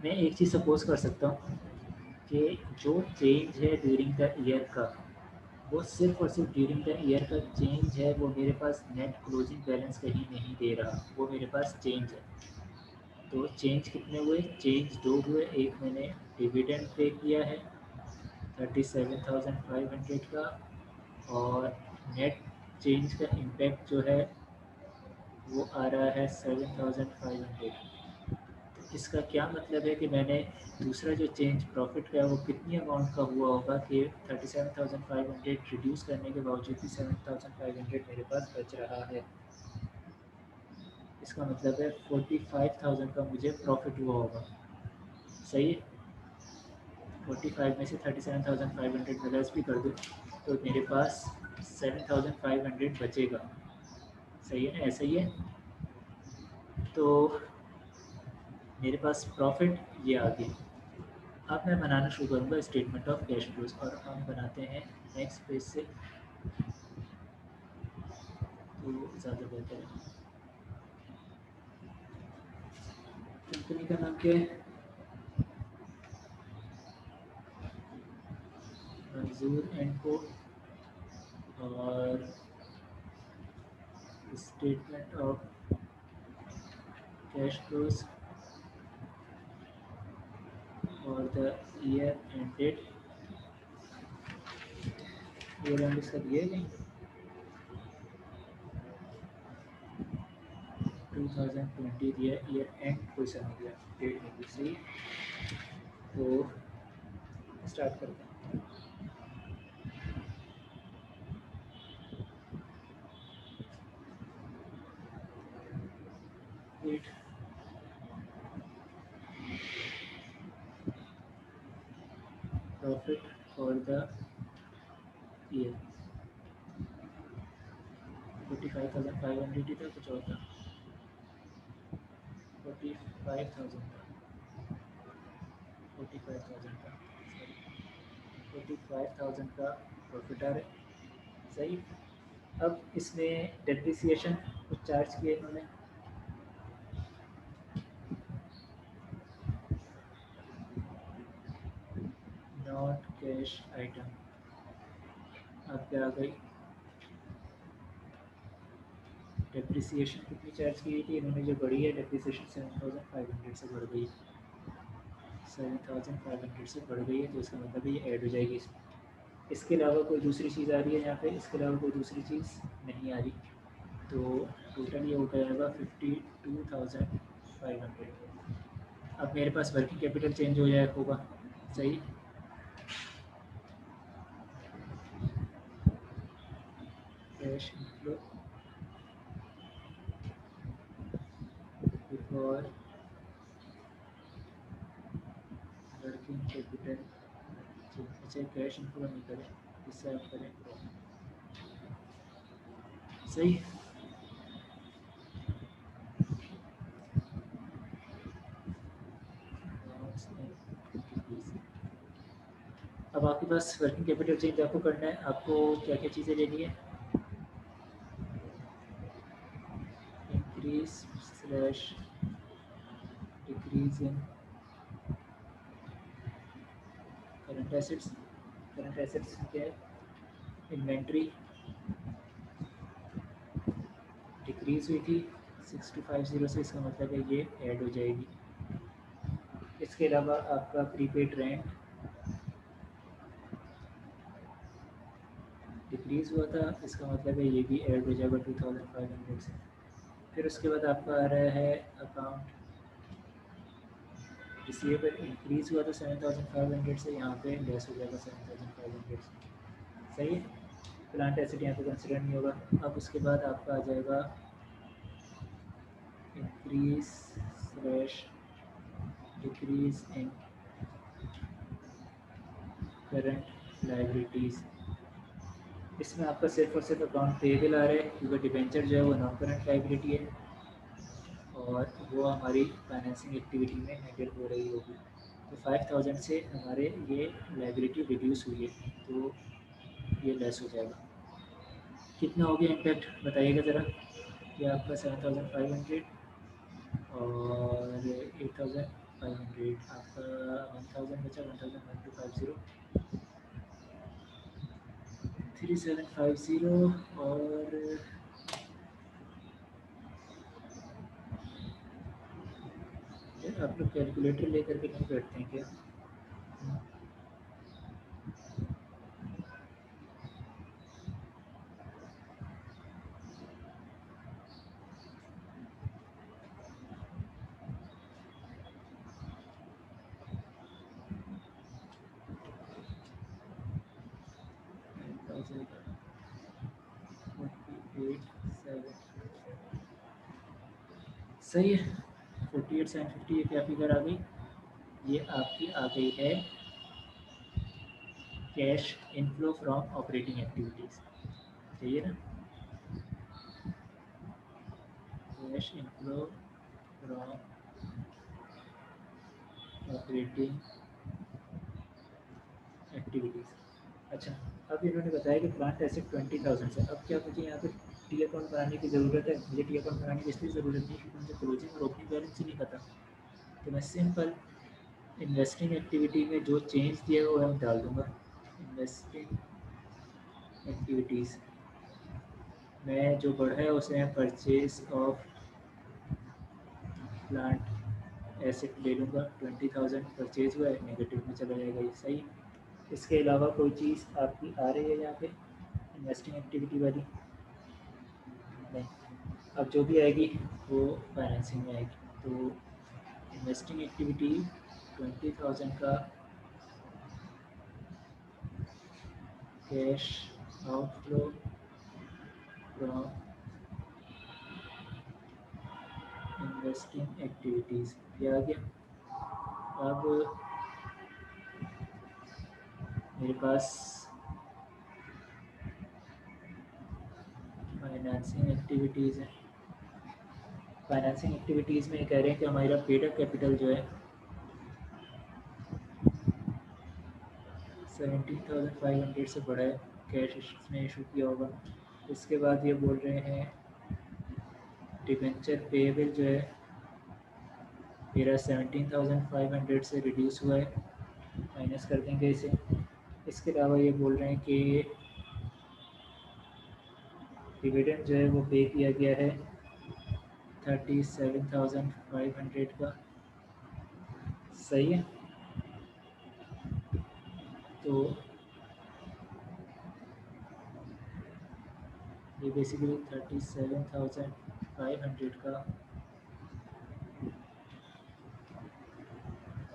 मैं एक चीज़ सपोज़ कर सकता हूँ कि जो चेंज है ड्यूरिंग द ईयर का, वो सिर्फ़ और सिर्फ़ ड्यूरिंग द ईयर का चेंज है, वो मेरे पास नेट क्लोजिंग बैलेंस कहीं नहीं दे रहा, वो मेरे पास चेंज है। तो चेंज कितने हुए? चेंज 2 हुए, एक मैंने डिविडेंड पे किया है 37,500 का, और नेट चेंज का इम्पैक्ट जो है वो आ रहा है 7,500। तो इसका क्या मतलब है कि मैंने दूसरा जो चेंज प्रॉफिट का है वो कितनी अमाउंट का हुआ होगा कि 37,500 रिड्यूस करने के बावजूद भी 7,500 मेरे पास बच रहा है। इसका मतलब है 45,000 का मुझे प्रॉफिट हुआ होगा। सही है? 45 में से 37,500 माइनस भी कर दूँ तो मेरे पास 7,500 बचेगा। सही है ना? ऐसा ही है। तो मेरे पास प्रॉफिट ये आ गया। अब मैं बनाना शुरू करूँगा स्टेटमेंट ऑफ कैश फ्लोज, और हम बनाते हैं नेक्स्ट पेज से, तो ज़्यादा बेहतर है। कंपनी का नाम क्या है? मंजूर एंड को। और statement of cash flows for the year ended, year and इसका दिया है कहीं? 2020 दिया, ईयर एंड कोई सा नहीं दिया, डेट नहीं दी। सही। तो स्टार्ट करते हैं। That, profit for the year 45,500 ही था, कुछ और था? 45,000 था, 45,000 का, सॉरी 45,000 का प्रॉफिट आ रहा है। सही। अब इसमें डेप्रिसिएशन कुछ चार्ज किए इन्होंने, नॉट कैश आइटम। अब क्या आ गई? डेप्रिसिएशन कितनी चार्ज की गई थी इन्होंने? जो बढ़ी है डेप्रिसिएशन 7,500 से बढ़ गई, 7,500 से बढ़ गई है, तो इसका मतलब ये ऐड हो जाएगी इसमें। इसके अलावा कोई दूसरी चीज़ आ रही है यहाँ पे? इसके अलावा कोई दूसरी चीज़ नहीं आ रही। तो टोटल ये हो जाएगा 52,500। अब मेरे पास वर्किंग कैपिटल चेंज हो जाए होगा। सही। Cash inflow before working capital. अच्छा, कैश इनफ्लो नहीं करें, इससे आप करें प्रॉफिट। सही। अब आपके पास वर्किंग कैपिटल चेंज आपको करना है, आपको क्या क्या चीज़ें लेनी है? Increase slash decrease in current assets. Current assets क्या है? इन्वेंट्री डिक्रीज हुई थी 6250 से, इसका मतलब है ये ऐड हो जाएगी। इसके अलावा आपका प्रीपेड रेंट डिक्रीज़ हुआ था, इसका मतलब है ये भी ऐड हो जाएगा 2500 से। फिर उसके बाद आपका आ रहा है अकाउंट रिसीवेबल, इंक्रीज़ हुआ था 7500 से, यहाँ पे लेस हो जाएगा 7500 से। सही है। प्लांट एसिड यहाँ पे कंसिडर नहीं होगा। अब उसके बाद आपका आ जाएगा increase slash decrease in current liabilities. इसमें आपका सिर्फ और सिर्फ अकाउंट पेएबल आ रहा है, क्योंकि डिबेंचर जो है वो नॉन करंट लाइबिलिटी है। और वो हमारी फाइनेंसिंग एक्टिविटी में हैंडल हो रही होगी। तो 5000 से हमारे ये लाइबिलिटी रिड्यूस हुई है, तो ये लेस हो जाएगा। कितना हो गया इम्पैक्ट बताइएगा ज़रा, कि आपका 7500 और 8500, आपका 1000 बचा, 1000 3750 और यार आप लोग कैलकुलेटर लेकर के नहीं बैठते हैं क्या? 48,7 सही है। 48,750 ये क्या फिगर आ गई? ये आपकी आ गई है cash inflow from operating activities, चाहिए ना? Cash inflow from operating activities. अच्छा, अब इन्होंने बताया कि प्लांट एसेट 20,000 से। अब क्या मुझे यहाँ पे टी अकाउंट बनाने की ज़रूरत है? मुझे टी अकाउंट बनाने की इसलिए ज़रूरत नहीं क्योंकि मुझे क्लोजिंग और ओपनिंग बैलेंस ही नहीं पता। तो मैं सिंपल इन्वेस्टिंग एक्टिविटी में जो चेंज दिया है वो मैं डाल दूँगा। इन्वेस्टिंग एक्टिविटीज़ में जो बढ़ा है उसे मैं परचेज ऑफ प्लांट एसेट ले लूँगा। 20,000 परचेज हुआ है, नेगेटिव में चला जाएगा ये, सही। इसके अलावा कोई चीज़ आपकी आ रही है यहाँ पे इन्वेस्टिंग एक्टिविटी वाली? नहीं। अब जो भी आएगी वो फाइनेंसिंग में आएगी। तो इन्वेस्टिंग एक्टिविटी 20,000 का cash outflow from investing activities, ये आ गया। अब मेरे पास फाइनेंसिंग एक्टिविटीज़ है। फाइनेंसिंग एक्टिविटीज़ में कह रहे हैं कि हमारा पेड अप कैपिटल जो है 17,500 से बड़ा है, कैश इसमें इशू किया होगा। इसके बाद ये बोल रहे हैं डिबेंचर पेएबल जो है मेरा 17,500 से रिड्यूस हुआ है, माइनस कर देंगे इसे। इसके अलावा ये बोल रहे हैं कि डिविडेंड जो है वो पे किया गया है 37,500 का, सही है। तो ये बेसिकली 37,500 का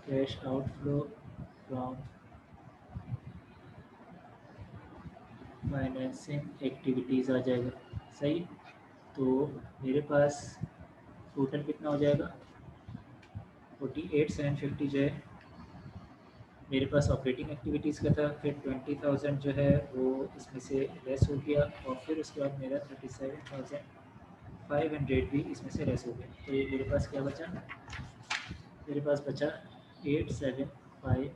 cash outflow from financing activities आ जाएगा, सही। तो मेरे पास टोटल कितना हो जाएगा? 48,750 जो है मेरे पास ऑपरेटिंग एक्टिविटीज़ का था, फिर 20,000 जो है वो इसमें से लेस हो गया, और फिर उसके बाद मेरा 37,500 भी इसमें से लेस हो गया। तो ये मेरे पास क्या बचा? मेरे पास बचा 8750,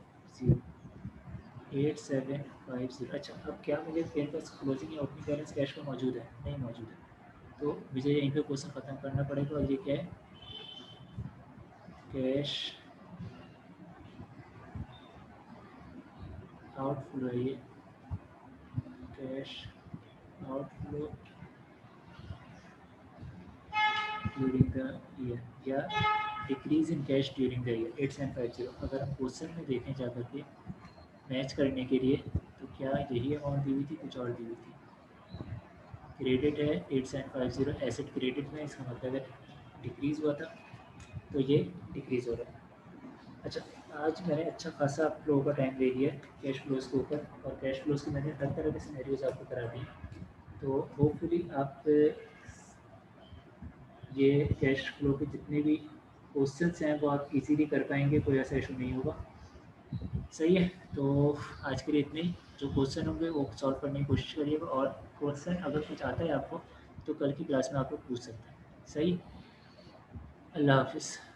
8750। अच्छा, अब क्या मुझे मेरे पास क्लोजिंग या ओपनिंग बैलेंस कैश का मौजूद है? नहीं मौजूद है। तो मुझे यहीं पे क्वेश्चन ख़त्म करना पड़ेगा, और ये क्या है? कैश आउटफ्लो है ये, cash outflow during the year, या decrease in cash during the year 8750। अगर हम क्वेश्चन में देखें जा करके मैच करने के लिए, तो क्या यही अमाउंट दी हुई थी, कुछ और दी हुई थी? क्रेडिट है 8750, एसेट क्रेडिट में, इसका मतलब है डिक्रीज़ हुआ था, तो ये डिक्रीज़ हो रहा है। अच्छा, आज मैंने अच्छा खासा आप लोगों का टाइम ले लिया कैश फ्लोज के ऊपर, और कैश फ्लोज की मैंने हर तरह के सिनेरियोज आपको करा दिए। तो होपफुली आप ये कैश फ्लो के जितने भी क्वेश्चंस हैं वो आप इजीली कर पाएंगे, कोई ऐसा इशू नहीं होगा, सही है। तो आज के लिए इतने ही। जो क्वेश्चन होंगे वो सॉल्व करने की कोशिश करिएगा, और क्वेश्चन अगर कुछ आता है आपको तो कल की क्लास में आप लोग पूछ सकते हैं, सही। अल्लाह हाफ़िज़।